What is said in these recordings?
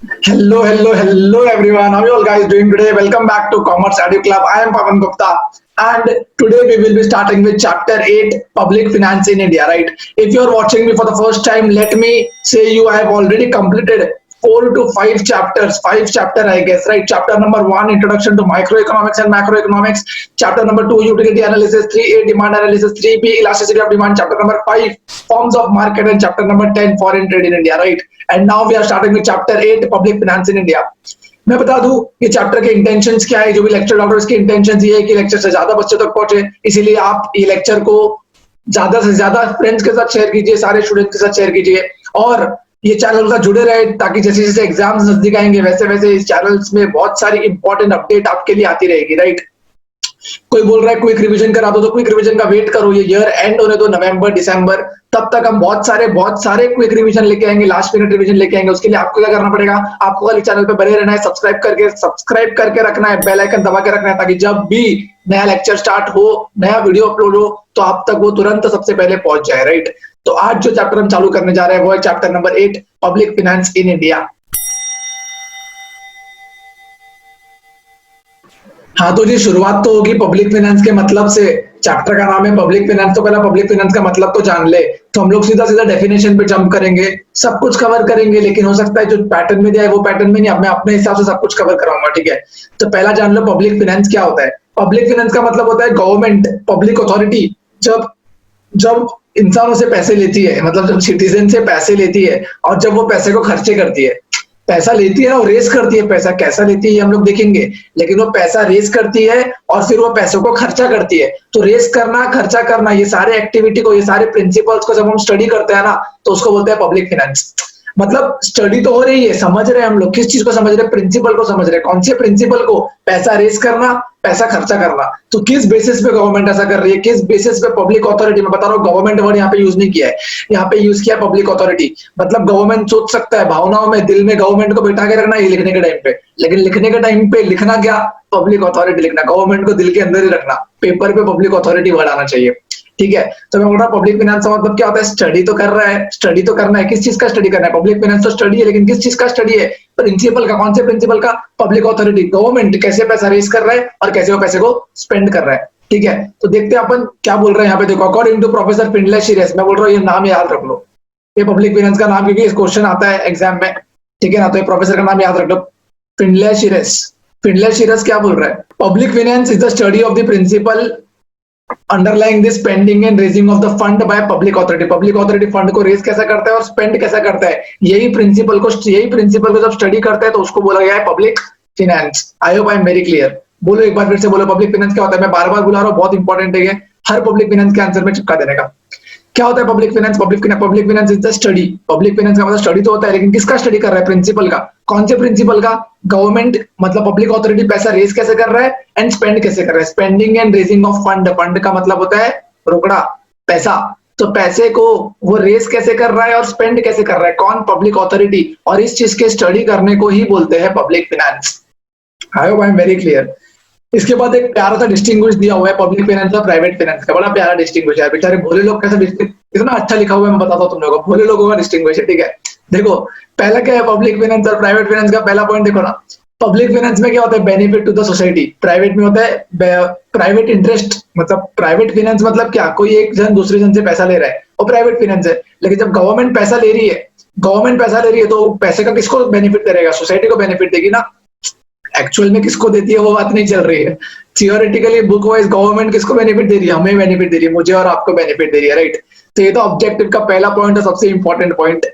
Hello everyone. How are you all guys doing today? Welcome back to Commerce Edu Club. I am Pavan Gupta, and today we will be starting with Chapter 8, Public Finance in India. Right? If you are watching me for the first time, let me say you I have already completed 4 to 5 chapters. 5 chapter, I guess. Right? Chapter number 1, Introduction to Microeconomics and Macroeconomics. Chapter number 2, Utility Analysis. 3A, Demand Analysis. 3B, Elasticity of Demand. Chapter number 5, Forms of Market, and chapter number 10, Foreign Trade in India. Right? And now we are starting with chapter 8 public finance in India. मैं बता दूं ये chapter के intentions क्या है। जो भी lecture doctors की इंटेंशंस ये है कि लेक्चर से ज्यादा बच्चों तक पहुंचे, इसीलिए आप ये लेक्चर को ज्यादा से ज्यादा फ्रेंड्स के साथ शेयर कीजिए, सारे स्टूडेंट्स के साथ शेयर कीजिए और ये चैनल का जुड़े रहे, ताकि जैसे जैसे एग्जाम्स नजदीक आएंगे वैसे वैसे इस चैनल्स में बहुत सारी इंपॉर्टेंट अपडेट आपके लिए आती रहेगी। राइट? कोई बोल रहा है क्विक रिवीजन करा दो, तो क्विक रिवीजन का वेट करो, ये ईयर एंड होने दो नवंबर दिसंबर, तब तक हम बहुत सारे क्विक रिवीजन लेके आएंगे, लास्ट मिनट रिवीजन लेके आएंगे। उसके लिए आपको क्या करना पड़ेगा, आपको खाली चैनल पे बने रहना है, सब्सक्राइब करके रखना है, बेल आइकन दबा के रखना है, ताकि जब भी नया लेक्चर स्टार्ट हो, नया वीडियो अपलोड हो, तो आप तक वो तुरंत सबसे पहले पहुंच जाए। राइट? तो आज जो चैप्टर हम चालू करने जा रहे हैं वो है chapter number 8, public finance in India. हाँ, तो जी शुरुआत तो होगी पब्लिक फाइनेंस के मतलब से। चैप्टर का नाम है पब्लिक फाइनेंस, तो पहला पब्लिक फाइनेंस का मतलब तो जान ले। तो हम लोग सीधा सीधा डेफिनेशन पे जंप करेंगे, सब कुछ कवर करेंगे, लेकिन हो सकता है जो पैटर्न में दिया है वो पैटर्न में नहीं, अब मैं अपने हिसाब से सब कुछ कवर कराऊंगा। ठीक है? तो पहला जान लो पब्लिक फाइनेंस क्या होता है। पब्लिक फाइनेंस का मतलब होता है गवर्नमेंट, पब्लिक अथॉरिटी जब जब इंसानों से पैसे लेती है, मतलब जब सिटीजन से पैसे लेती है और जब वो पैसे को खर्चे करती है। पैसा लेती है ना, वो रेस करती है, पैसा कैसा लेती है हम लोग देखेंगे, लेकिन वो पैसा रेस करती है और फिर वो पैसों को खर्चा करती है। तो रेस करना, खर्चा करना, ये सारे एक्टिविटी को, ये सारे प्रिंसिपल्स को जब हम स्टडी करते हैं ना, तो उसको बोलते हैं पब्लिक फाइनेंस। मतलब स्टडी तो हो रही है, समझ रहे हैं हम लोग, किस चीज को समझ रहे हैं, प्रिंसिपल को समझ रहे हैं। कौन से प्रिंसिपल को? पैसा रेस करना, पैसा खर्चा करना। तो किस बेसिस पे गवर्नमेंट ऐसा कर रही है, किस बेसिस पे पब्लिक अथॉरिटी, मैं बता रहा हूँ गवर्नमेंट वर्ड यहाँ पे यूज नहीं किया है, यहाँ पे यूज किया पब्लिक अथॉरिटी। मतलब गवर्नमेंट सोच सकता है भावनाओं में, दिल में गवर्नमेंट को बैठा के रखना है लिखने के टाइम पे, लेकिन लिखने के टाइम पे लिखना क्या, पब्लिक अथॉरिटी लिखना। गवर्नमेंट को दिल के अंदर ही रखना, पेपर पे पब्लिक अथॉरिटी वर्ड आना चाहिए। ठीक है? तो मैं बोल रहा हूँ पब्लिक फाइनेंस का मतलब क्या होता है, स्टडी तो कर रहा है, स्टडी तो करना है, किस चीज का स्टडी करना है, पब्लिक फाइनेंस तो स्टडी है, लेकिन किस चीज का स्टडी है, प्रिंसिपल का। कौन से प्रिंसिपल का? पब्लिक अथॉरिटी, गवर्नमेंट कैसे पैसा रेज कर रहा है और कैसे वो पैसे को स्पेंड कर रहा है। ठीक है? तो देखते हैं अपन क्या बोल रहे हैं यहाँ पे। देखो, अकॉर्डिंग टू प्रोफेसर फिनले शिरेस, मैं बोल रहा हूँ ये नाम याद रख लो, ये पब्लिक फाइनेंस का नाम, क्योंकि इस क्वेश्चन आता है एग्जाम में। ठीक है ना? तो ये प्रोफेसर का नाम याद रख लो, फिनले शिरेस। फिनले शिरेस क्या बोल रहा है, public finance is the study of the principle underlying this spending and raising of the fund by public authority. Public authority fund को रेज कैसा करता है और स्पेंड कैसा करता है, यही प्रिंसिपल को जब स्टडी करता है तो उसको बोला गया है public finance. I hope I am very clear. बोलो एक बार फिर से, बोलो पब्लिक फाइनेंस क्या होता है। मैं बार बार बुला रहा हूँ, बहुत इंपॉर्टेंट है ये, हर पब्लिक फाइनेंस के आंसर में चिपका देने का। क्या होता है public finance? Public finance is the study. Public finance का मतलब स्टडी तो होता है, लेकिन किसका स्टडी कर रहा है, प्रिंसिपल का। कौन से प्रिंसिपल का? गवर्नमेंट, मतलब पब्लिक अथॉरिटी पैसा रेज कैसे कर रहा है एंड स्पेंड कैसे कर रहा है। Spending and raising of fund, fund का मतलब होता है रोकड़ा, पैसा। तो पैसे को वो रेस कैसे कर रहा है और स्पेंड कैसे कर रहा है, कौन? Public authority. और इस चीज के स्टडी करने को ही बोलते हैं public finance. I hope I am very clear. इसके बाद एक प्यारा सा डिस्टिंग्विश दिया हुआ है पब्लिक फाइनेंस और प्राइवेट फाइनेंस का, बड़ा प्यारा डिस्टिंग्विश है। बेचारे भोले लोग कैसे इतना अच्छा लिखा हुआ है, मैं बताता हूँ तुम लोगों को, भोले लोगों का डिस्टिंग्विश है। ठीक है? देखो पहला क्या है पब्लिक फाइनेंस और प्राइवेट फाइनेंस का, पहला पॉइंट देखो ना। पब्लिक फाइनेंस में क्या होता है, benefit to the society. Private में होता है प्राइवेट इंटरेस्ट। मतलब प्राइवेट फाइनेंस मतलब क्या, कोई एक जन दूसरे जन से पैसा ले रहा है, वो प्राइवेट फाइनेंस है। लेकिन जब गवर्नमेंट पैसा ले रही है, तो पैसे का किसको बेनिफिट करेगा, सोसाइटी को बेनिफिट देगी ना। एक्चुअल में किसको देती है वो बात नहीं चल रही है। थियोरेटिकली बुक वाइज गवर्नमेंट किसको बेनिफिट दे रही है, हमें बेनिफिट दे रही है, मुझे और आपको बेनिफिट दे रही है। राइट? तो ये तो ऑब्जेक्टिव का पहला पॉइंट है, सबसे important point.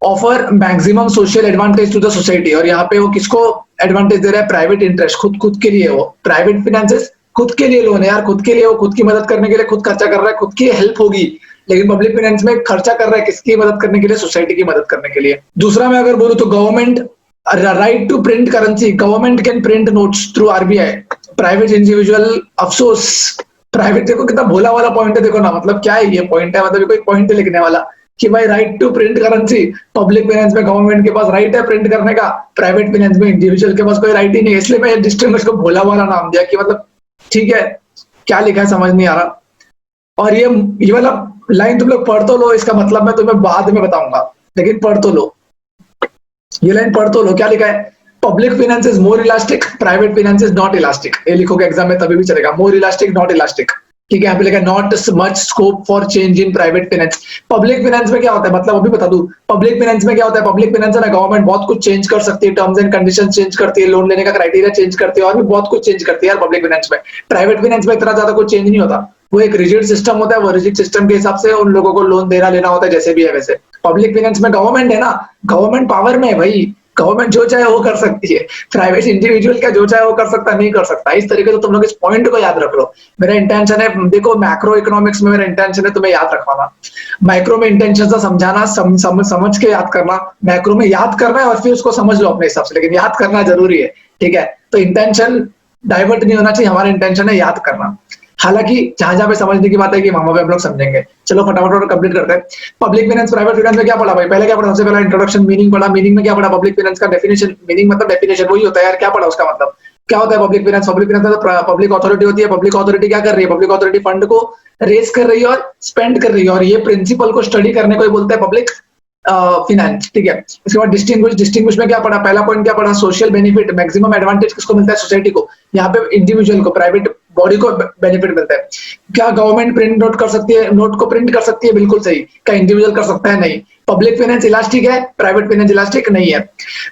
Offer maximum social advantage to the society, और यहाँ पे वो किसको एडवांटेज दे रहा है, प्राइवेट इंटरेस्ट, खुद के लिए। वो प्राइवेट फाइनेंसेस खुद के लिए लोन है यार, खुद के लिए, वो खुद की मदद करने के लिए खुद खर्चा कर रहा है, खुद की हेल्प होगी। लेकिन पब्लिक फाइनेंस में खर्चा कर रहा है किसकी मदद करने के लिए, सोसाइटी की मदद करने के लिए। दूसरा मैं अगर बोलूं तो government right to print currency, government can print notes through RBI. Private individual अफसोस, प्राइवेट, देखो कितना भोला वाला पॉइंट है, देखो ना, मतलब क्या है ये पॉइंट है, मतलब कोई पॉइंट है लिखने वाला कि भाई right to print currency. Public finance में गवर्नमेंट के पास राइट है प्रिंट करने का, प्राइवेट फाइनेंस में इंडिविजुअल के पास कोई राइट ही नहीं है। इसलिए मैं डिस्टिंग्विश को भोला वाला नाम दिया कि मतलब ठीक है क्या लिखा है समझ नहीं आ रहा। और ये वाला लाइन तुम लोग पढ़ तो लो, इसका मतलब मैं तुम्हें बाद में बताऊंगा, लेकिन पढ़ तो लो। ये लाइन पढ़ तो लो, क्या लिखा है? Public finance is more elastic, private finance is not elastic. ये लिखोगे एग्जाम में तभी भी चलेगा, मोर इलास्टिक नॉट इलास्टिक। ठीक है, यहाँ पे लिखा है not much scope for change in private finance. Public finance में क्या होता है, मतलब अभी बता दूं, पब्लिक फाइनेंस में क्या होता है? पब्लिक फाइनेंस है ना, गवर्नमेंट बहुत कुछ चेंज कर सकती है, टर्म्स एंड कंडीशन चेंज करती है, लोन लेने का क्राइटेरिया चेंज करती है, और भी बहुत कुछ चेंज करती है यार पब्लिक फाइनेंस में। प्राइवेट फाइनेंस में इतना ज्यादा कुछ चेंज नहीं होता, वो एक रिजिड सिस्टम होता है, वो रिजिड सिस्टम के हिसाब से उन लोगों को लोन देना लेना होता है, जैसे भी है वैसे। पब्लिक फाइनेंस में गवर्नमेंट है ना, गवर्नमेंट पावर में है भाई, गवर्नमेंट जो चाहे वो कर सकती है। प्राइवेट इंडिविजुअल क्या जो चाहे वो कर सकता नहीं कर सकता। इस तरीके से तुम लोग इस पॉइंट को याद रख लो। मेरा इंटेंशन है, देखो मैक्रो इकोनॉमिक्स में मेरा इंटेंशन है तुम्हें याद रखवाना, माइक्रो में इंटेंशन से समझाना, समझ के याद करना, मैक्रो में याद करना है और फिर उसको समझ लो अपने हिसाब से, लेकिन याद करना जरूरी है। ठीक है, तो इंटेंशन डाइवर्ट नहीं होना चाहिए, हमारा इंटेंशन है याद करना। हालांकि जहां जहां पे समझने की बात है कि वहां पे हम लोग समझेंगे। चलो फटाफट और कंप्लीट करते हैं। पब्लिक फाइनेंस प्राइवेट फाइनेंस में क्या पढ़ा भाई? पहले क्या पढ़ा? सबसे पहला इंट्रोडक्शन, मीनिंग पढ़ा। मीनिंग में क्या पढ़ा? पब्लिक फाइनेंस का डेफिनेशन। मीनिंग मतलब डेफिनेशन वही होता है यार, क्या पढ़ा उसका मतलब क्या होता है पब्लिक फाइनेंस? पब्लिक फाइनेंस मतलब पब्लिक अथॉरिटी होती है। पब्लिक अथॉरिटी क्या कर रही है? पब्लिक अथॉरिटी फंड को रेज कर रही है और स्पेंड कर रही है, और ये प्रिंसिपल को स्टडी करने को ही बोलते हैं पब्लिक फिनेंस। ठीक है, इसके बाद डिस्टिंग्विश। डिस्टिंग्विश में क्या पढ़ा? पहला पॉइंट क्या पढ़ा? सोशल बेनिफिट, मैक्सिमम एडवांटेज किसको मिलता है? सोसाइटी को। यहाँ पे इंडिविजुअल को, प्राइवेट बॉडी को बेनिफिट मिलता है। क्या गवर्नमेंट प्रिंट नोट कर सकती है? नोट को प्रिंट कर सकती है, बिल्कुल सही। क्या इंडिविजुअल कर सकता है? नहीं। पब्लिक फाइनेंस इलास्टिक है, प्राइवेट फाइनेंस इलास्टिक नहीं है।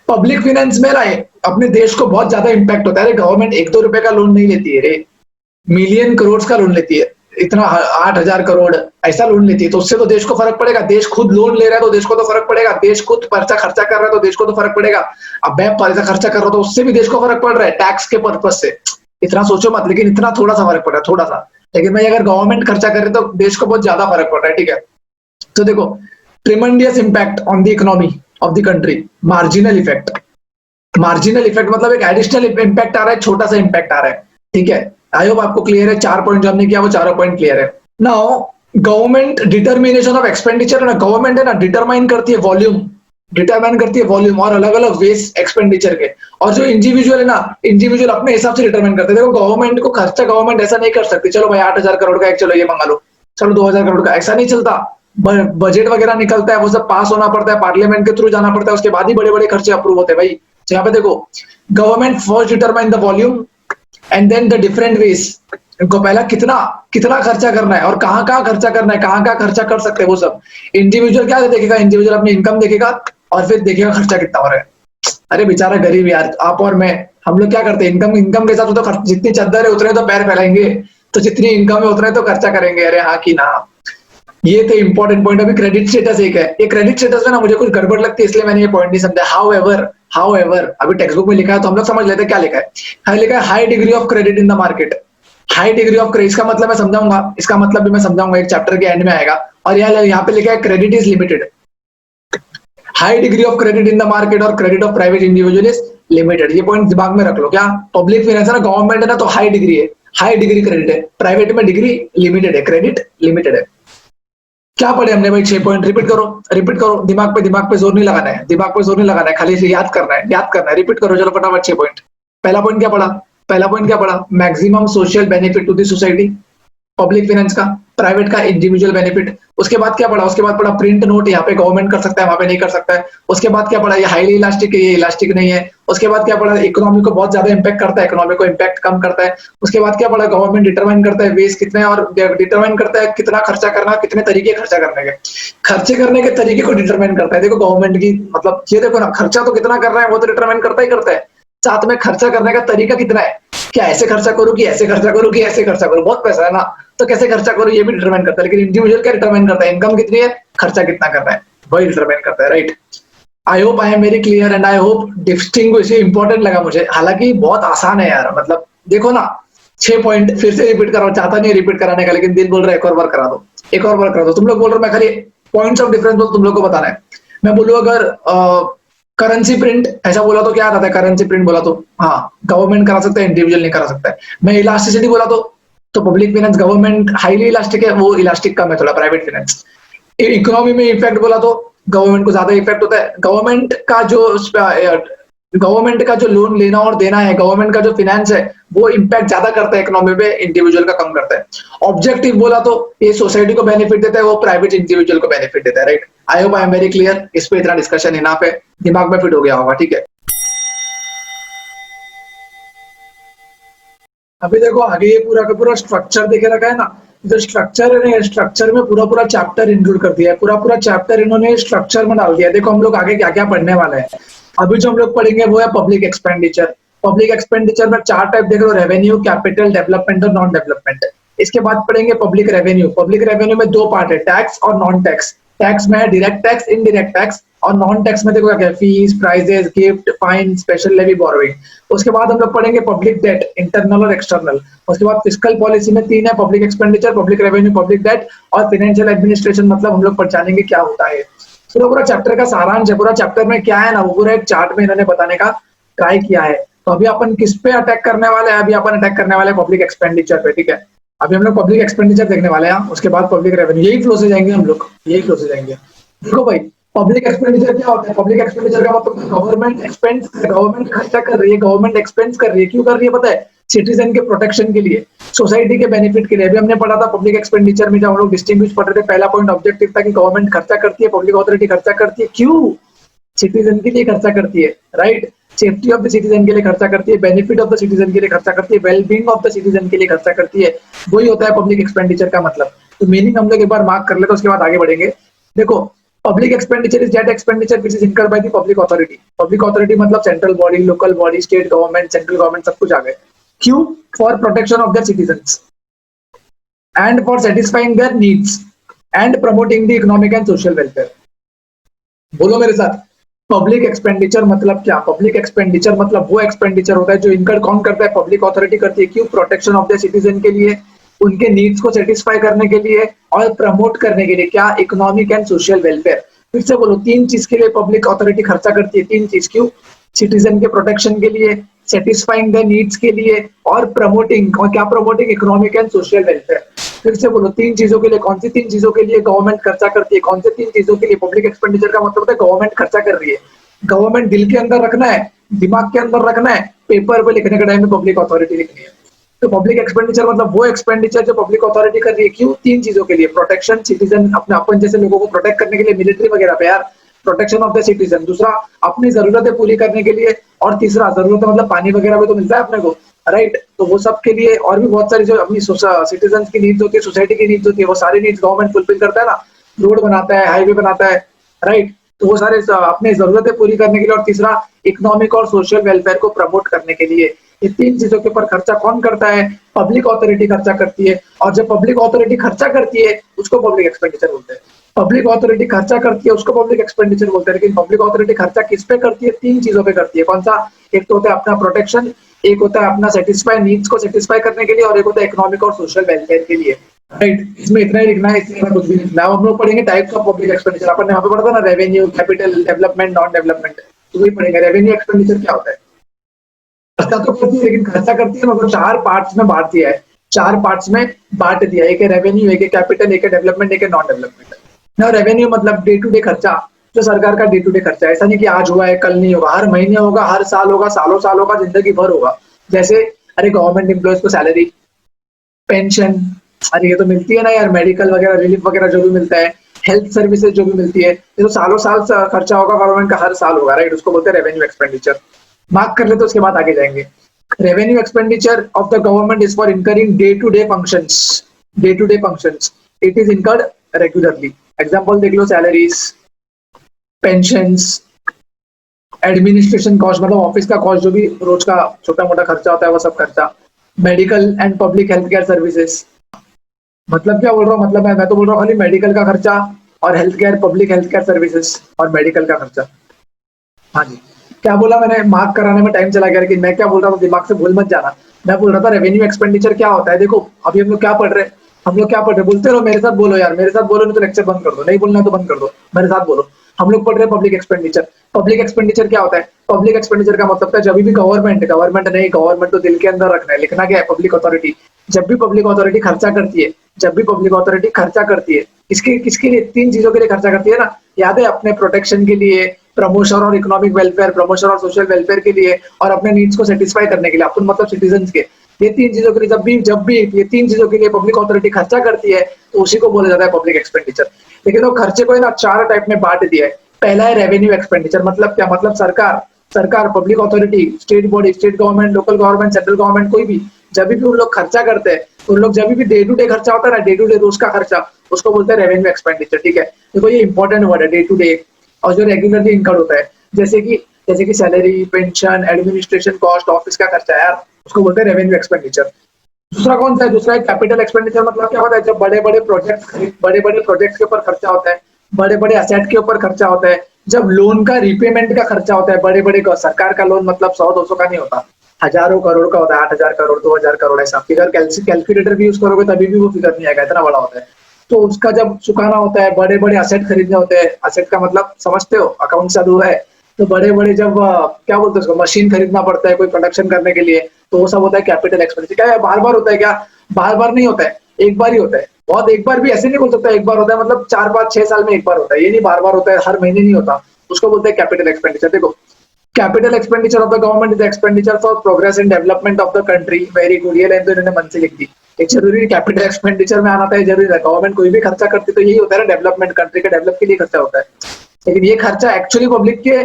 पब्लिक फाइनेंस में राय अपने देश को बहुत ज्यादा इंपैक्ट होता है। गवर्नमेंट 1-2 रुपए का लोन नहीं लेती है रे, मिलियन करोड़ का लोन लेती है। इतना 8,000 करोड़ ऐसा लोन लेती है, तो उससे तो देश को फर्क पड़ेगा। देश खुद लोन ले रहा है तो देश को तो फर्क पड़ेगा, देश खुद पैसा खर्चा कर रहा है तो देश को तो फर्क पड़ेगा। अब मैं पैसा खर्चा कर रहा हूं तो उससे भी देश को फर्क पड़ रहा है, टैक्स के पर्पज से। इतना सोचो मत, लेकिन इतना थोड़ा सा फर्क पड़ रहा है, थोड़ा सा। लेकिन भाई अगर गवर्नमेंट खर्चा करे तो देश को बहुत ज्यादा फर्क पड़ रहा है। ठीक है, तो देखो, tremendous impact on the economy of the country, marginal effect. Marginal effect मतलब एक एडिशनल इम्पैक्ट आ रहा है, छोटा सा इम्पैक्ट आ रहा है। ठीक है, आई होप आपको क्लियर है। 4 पॉइंट जो हमने किया वो चारों पॉइंट क्लियर है। Now government determination of expenditure ना, गवर्नमेंट है ना डिटरमाइन करती है वॉल्यूम, डिटरमाइन करती है वॉल्यूम और अलग अलग वेज एक्सपेंडिचर के। और जो इंडिविजुअल है ना, इंडिविजुअल अपने हिसाब से डिटरमाइन करते हैं। देखो गवर्नमेंट को खर्चा गवर्नमेंट ऐसा नहीं कर सकती, चलो भाई 8,000 करोड़ का एक चलो ये मंगा लो, चलो 2,000 करोड़ का, ऐसा नहीं चलता। बजट वगैरह निकलता है, वो सब पास होना पड़ता है, पार्लियामेंट के थ्रू जाना पड़ता है, उसके बाद ही बड़े बड़े खर्चे अप्रूव होते हैं भाई। तो यहाँ पे देखो, government first determine the volume and then the different ways. इनको पहला कितना कितना खर्चा करना है और कहाँ कहाँ खर्चा करना है, कहाँ कहाँ खर्चा कर सकते हैं वो सब। इंडिविजुअल क्या देखेगा? इंडिविजुअल अपनी इनकम देखेगा और फिर देखेगा खर्चा कितना हो रहा है। अरे बेचारा गरीब यार, आप और मैं, हम लोग क्या करते हैं? इनकम इनकम के साथ तो जितनी चादर है उतने तो पैर फैलाएंगे, तो जितनी इनकम है उतने तो खर्चा करेंगे। अरे हाँ कि ना, ये तो इंपॉर्टेंट पॉइंट। अभी क्रेडिट स्टेटस एक है, ये क्रेडिट स्टेटस में ना मुझे कुछ गड़बड़ लगती है, इसलिए मैंने ये पॉइंट नहीं समझा। हाउएवर अभी टेक्स्ट बुक में लिखा है तो हम लोग समझ लेते हैं क्या लिखा है। लिखा है high degree of credit in the market. High degree of credit, इसका मतलब मैं समझाऊंगा, इसका मतलब भी मैं समझाऊंगा, एक चैप्टर के एंड में आएगा। और यहाँ पे लिखा है credit is limited. High degree of credit in the market और credit of private individual is limited. ये पॉइंट दिमाग में रख लो। क्या पब्लिक फाइनेंस है ना, गवर्नमेंट है ना, तो हाई डिग्री है, हाई डिग्री क्रेडिट है, प्राइवेट में डिग्री लिमिटेड है, क्रेडिट लिमिटेड है। क्या पढ़े हमने भाई? 6 पॉइंट। रिपीट करो, दिमाग पे जोर नहीं लगाना है, दिमाग पे जोर नहीं लगाना है, खाली से याद करना है, रिपीट करो। चलो फटाफट 6 पॉइंट। पहला पॉइंट क्या पढ़ा? Maximum social benefit to the society, public finance का। प्राइवेट का इंडिविजुअल बेनिफिट। उसके बाद क्या पढ़ा? उसके बाद पढ़ा प्रिंट नोट, यहाँ पे गवर्नमेंट कर सकता है, वहां पे नहीं कर सकता है। उसके बाद क्या पढ़ा? ये हाईली इलास्टिक है, ये इलास्टिक नहीं है। उसके बाद क्या पढ़ा? इकोनॉमी को बहुत ज्यादा इंपैक्ट करता है, इकोनॉमी को इंपैक्ट कम करता है। उसके बाद क्या पढ़ा? गवर्नमेंट डिटरमाइन करता है वेज कितने, और डिटरमाइन करता है कितना खर्चा करना, कितने तरीके खर्चा करने के, खर्चे करने के तरीके को डिटरमाइन करता है। देखो गवर्नमेंट की मतलब ये देखो ना, खर्चा तो कितना कर रहा है वो तो डिटरमाइन करता ही करता है, साथ में खर्चा करने का तरीका कितना है, क्या ऐसे खर्चा करूं कि ऐसे खर्चा करूं कि ऐसे खर्चा करूं, बहुत पैसा है ना तो कैसे खर्चा करूं ये भी डिटरमाइन करता है। लेकिन इंडिविजुअल क्या डिटरमाइन करता है? इनकम कितनी है, खर्चा कितना करना है, वही डिटरमाइन करता है। Right, I hope I am very clear and I hope distinguish important लगा मुझे। हालांकि बहुत आसान है यार, मतलब देखो ना 6 पॉइंट फिर से रिपीट करो, चाहता नहीं रिपीट कराने का, लेकिन दिल बोल रहा है एक और बार करा दो, एक और बार करा दो। तुम लोग बोल रहे हो मैं खाली पॉइंट्स ऑफ डिफरेंस बोल, तुम लोग को बताना है। मैं बोलूँ अगर करेंसी प्रिंट ऐसा बोला तो क्या आता है? करेंसी प्रिंट बोला तो हाँ गवर्नमेंट करा सकता है, इंडिविजुअल नहीं करा सकता है। मैं इलास्टिसिटी बोला तो public finance government highly elastic है, वो इलास्टिक कम है थोड़ा प्राइवेट फाइनेंस। इकोनॉमी में इफेक्ट बोला तो गवर्नमेंट को ज्यादा इफेक्ट होता है। गवर्नमेंट का जो लोन लेना और देना है, गवर्नमेंट का जो फाइनेंस है वो इम्पैक्ट ज्यादा करता है इकोनॉमी पे, इंडिविजुअल का कम करता है। ऑब्जेक्टिव बोला तो ये सोसाइटी को बेनिफिट देता है, वो प्राइवेट इंडिविजुअल को बेनिफिट देता है। Right, I hope I am very clear. इस पे इतना डिस्कशन इनफ है, दिमाग में फिट हो गया होगा, ठीक है। अभी देखो आगे ये पूरा का पूरा स्ट्रक्चर देखे रखा है ना, जो स्ट्रक्चर है ना, स्ट्रक्चर में पूरा पूरा चैप्टर इंक्लूड कर दिया है, पूरा पूरा चैप्टर इन्होंने स्ट्रक्चर में डाल दिया है। देखो हम लोग आगे क्या क्या पढ़ने वाले हैं। अभी जो हम लोग पढ़ेंगे वो है पब्लिक एक्सपेंडिचर। पब्लिक एक्सपेंडिचर में 4 टाइप देख लो, रेवेन्यू, कैपिटल, डेवलपमेंट और नॉन डेवलपमेंट। इसके बाद पढ़ेंगे पब्लिक रेवेन्यू। पब्लिक रेवेन्यू में 2 पार्ट है, टैक्स और नॉन टैक्स। टैक्स में है डायरेक्ट टैक्स, इनडायरेक्ट टैक्स, और नॉन टैक्स में देखो क्या क्या, fees, prizes, gift, fine, special levy, borrowing. उसके बाद हम लोग पढ़ेंगे पब्लिक डेट, इंटरनल और एक्सटर्नल। उसके बाद फिस्कल पॉलिसी में 3 है, public expenditure, public revenue, public debt और फाइनेंशियल एडमिनिस्ट्रेशन। मतलब हम लोग पढ़ जानेंगे क्या होता है। पूरा पूरा चैप्टर का सारांश है, पूरा चैप्टर में क्या है ना वो पूरा एक चार्ट में इन्होंने बताने का ट्राई किया है। तो अभी अपन किस पे अटैक करने वाले हैं? अभी अपन अटैक करने वाले हैं पब्लिक एक्सपेंडिचर पे, ठीक है। अभी हम लोग पब्लिक एक्सपेंडिचर देखने वाले हैं, उसके बाद पब्लिक रेवेन्यू, यही फ्लो से जाएंगे हम लोग, यही फ्लो से जाएंगे। देखो भाई, पब्लिक एक्सपेंडिचर क्या होता है? पब्लिक एक्सपेंडिचर का मतलब गवर्नमेंट एक्सपेंस, गवर्नमेंट खर्चा कर रही है, गवर्नमेंट एक्सपेंस कर रही है। क्यों कर रही है पता है? सिटीजन के प्रोटेक्शन के लिए, सोसाइटी के बेनिफिट के लिए। अभी हमने पढ़ा था पब्लिक एक्सपेंडिचर में, जब हम लोग डिस्टिंग्विश पढ़ रहे थे, पहला पॉइंट ऑब्जेक्टिव था कि गवर्नमेंट खर्चा करती है, पब्लिक अथॉरिटी खर्चा करती है। क्यों? सिटीजन के लिए खर्चा करती है, right. Safety of the citizen के लिए खर्चा करती है, बेनिफिट ऑफ द सिटीजन के लिए खर्चा करती है, वेलबींग ऑफ द सिटीजन के लिए खर्चा करती है। वही होता है पब्लिक एक्सपेंडिचर का मतलब। तो मीनिंग हम लोग एक बार मार्क कर लेते हैं, उसके बाद आगे बढ़ेंगे। देखो, public expenditure is that expenditure which is incurred by the public authority. Public authority मतलब central body, local body, state government, central government, सब कुछ आ गए। क्यों? For protection of the citizens and for satisfying their needs and promoting the economic and social welfare. बोलो मेरे साथ, public expenditure मतलब क्या? पब्लिक एक्सपेंडिचर मतलब वो एक्सपेंडिचर होता है जो इनकर्ड कौन करता है? पब्लिक अथॉरिटी करती है। क्यों? प्रोटेक्शन ऑफ द सिटीजन के लिए, उनके नीड्स को सेटिस्फाई करने के लिए और प्रमोट करने के लिए। क्या? Economic and social welfare. फिर से बोलो, 3 चीज के लिए पब्लिक अथॉरिटी खर्चा करती है, 3 चीज। क्यों? सिटीजन के प्रोटेक्शन के लिए, सेटिस्फाइंग द नीड्स के लिए और प्रमोटिंग, और क्या promoting? Economic and social welfare. फिर से बोलो, 3 चीजों के लिए। कौन सी 3 चीजों के लिए गवर्नमेंट खर्चा करती है? कौन से 3 चीजों के लिए? पब्लिक एक्सपेंडिचर का मतलब होता है गवर्नमेंट खर्चा कर रही है। गवर्नमेंट दिल के अंदर रखना है, दिमाग के अंदर रखना है, पेपर पे लिखने के टाइम में पब्लिक अथॉरिटी लिखनी है। तो पब्लिक एक्सपेंडिचर मतलब वो एक्सपेंडिचर जो पब्लिक अथॉरिटी कर रही है। क्यों? 3 चीजों के लिए, प्रोटेक्शन, सिटीजन, अपने अपन जैसे लोगों को प्रोटेक्ट करने के लिए, मिलिट्री वगैरह पे यार, प्रोटेक्शन ऑफ द सिटीजन। दूसरा, अपनी जरूरतें पूरी करने के लिए, और तीसरा, जरूरत मतलब पानी वगैरह भी तो मिलता है अपने को, राइट। तो वो सब के लिए, और भी बहुत सारी जो अपनी सिटीजन की नीड्स होती है, सोसाइटी की नीड्स होती है, वो सारी नीड्स गवर्नमेंट फुलफिल करता है ना। रोड बनाता है, हाईवे बनाता है, राइट। तो वो सारे अपनी जरूरतें पूरी करने के लिए, और तीसरा इकोनॉमिक और सोशल वेलफेयर को प्रमोट करने के लिए। ये 3 चीजों के ऊपर खर्चा कौन करता है? पब्लिक अथॉरिटी खर्चा करती है। और जब पब्लिक अथॉरिटी खर्चा करती है उसको पब्लिक एक्सपेंडिचर बोलते हैं। पब्लिक अथॉरिटी खर्चा करती है उसको पब्लिक एक्सपेंडिचर बोलते हैं। लेकिन पब्लिक अथॉरिटी खर्चा किस पे करती है? 3 चीजों पे करती है। कौन सा? एक तो होता है अपना प्रोटेक्शन, एक होता है अपना सेटिस्फाई, नीड्स को सेटिस्फाई करने के लिए, और एक होता है इकोनॉमिक और सोशल वेलफेयर के लिए, राइट। इसमें इतना ही लिखना है, इसमें कुछ भी नहीं लिखना है। हम लोग पढ़ेंगे टाइप्स ऑफ पब्लिक एक्सपेंडिचर। अपन ने यहाँ पे पढ़ा था ना, revenue, capital, development, non development. तो वही पढ़ेंगे रेवेन्यू एक्सपेंडिचर क्या होता है। खर्चा तो करती है, लेकिन खर्चा करती है मतलब 4 पार्ट्स में बांट दिया है, 4 पार्ट्स में बांट दिया। एक है रेवेन्यू, एक है कैपिटल, एक है डेवलपमेंट, एक है नॉन डेवलपमेंट। ना रेवेन्यू मतलब डे टू डे खर्चा, जो सरकार का डे टू डे खर्चा है। ऐसा नहीं कि आज हुआ है कल नहीं होगा, हर महीने होगा, हर साल होगा, सालों साल होगा, जिंदगी भर होगा। जैसे अरे गवर्नमेंट एम्प्लॉयज को सैलरी, पेंशन, अरे ये तो मिलती है ना यार, मेडिकल वगैरह, रिलीफ वगैरह जो भी मिलता है, हेल्थ सर्विसेज जो भी मिलती है, ये तो सालों साल खर्चा होगा गवर्नमेंट का, हर साल होगा, राइट। उसको बोलते हैं रेवेन्यू एक्सपेंडिचर। मार्क कर ले तो उसके बाद आगे जाएंगे। Revenue expenditure of the government is for incurring day to day functions, day to day functions. It is incurred regularly. Example देख लो, सैलरीज, पेंशंस, एडमिनिस्ट्रेशन कॉस्ट मतलब ऑफिस का कॉस्ट, जो भी रोज का छोटा मोटा खर्चा होता है वो सब खर्चा, medical and public health care services. मतलब क्या बोल रहा हूँ? मतलब मैं तो बोल रहा हूँ खाली मेडिकल का खर्चा और health care, public health care services और मेडिकल का खर्चा। हाँ जी, क्या बोला मैंने? मार्क कराने में टाइम चला गया, लेकिन मैं क्या बोल रहा था दिमाग से भूल मत जाना। मैं बोल रहा था रेवेन्यू एक्सपेंडिचर क्या होता है। देखो अभी हम लोग क्या पढ़ रहे हैं, हम लोग क्या पढ़ रहे हैं, बोलते रहो, मेरे साथ बोलो यार, मेरे साथ बोलो, नहीं तो लेक्चर बंद कर दो, नहीं बोलना तो बंद कर दो, मेरे साथ बोलो। हम लोग पढ़ रहे हैं पब्लिक एक्सपेंडिचर। पब्लिक एक्सपेंडिचर क्या होता है? पब्लिक एक्सपेंडिचर का मतलब है जब भी गवर्नमेंट नहीं, गवर्नमेंट तो दिल के अंदर रखना है, लिखना क्या है? Public authority. जब भी पब्लिक अथॉरिटी खर्चा करती है, जब भी पब्लिक अथॉरिटी खर्चा करती है, किसके लिए? 3 चीजों के लिए खर्चा करती है ना, याद है? अपने प्रोटेक्शन के लिए, प्रमोशन और इकोनॉमिक वेलफेयर, प्रमोशन और सोशल वेलफेयर के लिए, और अपने नीड्स को सेटिस्फाई करने के लिए, अपन मतलब सिटीजन्स के। ये 3 चीजों के लिए जब भी ये 3 चीजों के लिए पब्लिक अथॉरिटी खर्चा करती है, तो उसी को बोला जाता है पब्लिक एक्सपेंडिचर। लेकिन वो खर्चे को है ना 4 टाइप में बाँट दिया है। पहला है रेवेन्यू एक्सपेंडिचर, मतलब क्या? मतलब सरकार, public authority, state body, state government, local government, central government, कोई भी जब भी उन लोग खर्चा करते हैं, उन लोग जब भी डे टू डे खर्चा होता है ना, डे टू डे रोज का खर्चा, उसको बोलते हैं रेवेन्यू एक्सपेंडिचर, ठीक है? देखो ये इंपॉर्टेंट वर्ड है, डे टू डे, और जो रेगुलरली इनकर्ड होता है, जैसे कि salary, pension, administration cost, office का खर्चा यार, उसको बोलते हैं रेवेन्यू एक्सपेंडिचर। दूसरा कौन सा है? दूसरा है कैपिटल एक्सपेंडिचर, मतलब क्या होता है? जब बड़े बड़े प्रोजेक्ट्स के ऊपर खर्चा होता है, बड़े बड़े असेट के ऊपर खर्चा होता है, जब लोन का रीपेमेंट का खर्चा होता है, बड़े बड़े का, सरकार का लोन मतलब 100-200 का नहीं होता, हजारों करोड़ का होता है, 8,000 करोड़, 2,000 करोड़, ऐसा फिगर कैलकुलेटर भी यूज करोगे तभी भी वो फिगर नहीं आएगा, इतना बड़ा होता है। तो उसका जब चुकाना होता है, बड़े बड़े असेट खरीदने होते हैं, असेट का मतलब समझते हो, अकाउंट से दूर है, तो बड़े बड़े जब क्या बोलते हैं उसको, मशीन खरीदना पड़ता है कोई प्रोडक्शन करने के लिए, तो वो सब होता है कैपिटल एक्सपेंडिचर। क्या बार बार होता है क्या? बार बार नहीं होता है, एक बार ही होता है। बहुत एक बार भी ऐसे नहीं बोल सकता एक बार होता है, मतलब 4-5-6 साल में एक बार होता है, ये नहीं बार बार होता है, हर महीने नहीं होता, उसको बोलते हैं कैपिटल एक्सपेंडिचर। देखो, capital expenditure of the government is expenditure for progress and development of the country. Very good, ये लाइन तो इन्होंने मन से लिख दी। एक जरूरी कैपिटल एक्सपेंडिचर में आना था, जरूरी है। गवर्नमेंट कोई भी खर्चा करती तो यही होता है ना, डेवलपमेंट, कंट्री के डेवलप के लिए खर्चा होता है। लेकिन ये खर्चा एक्चुअली पब्लिक के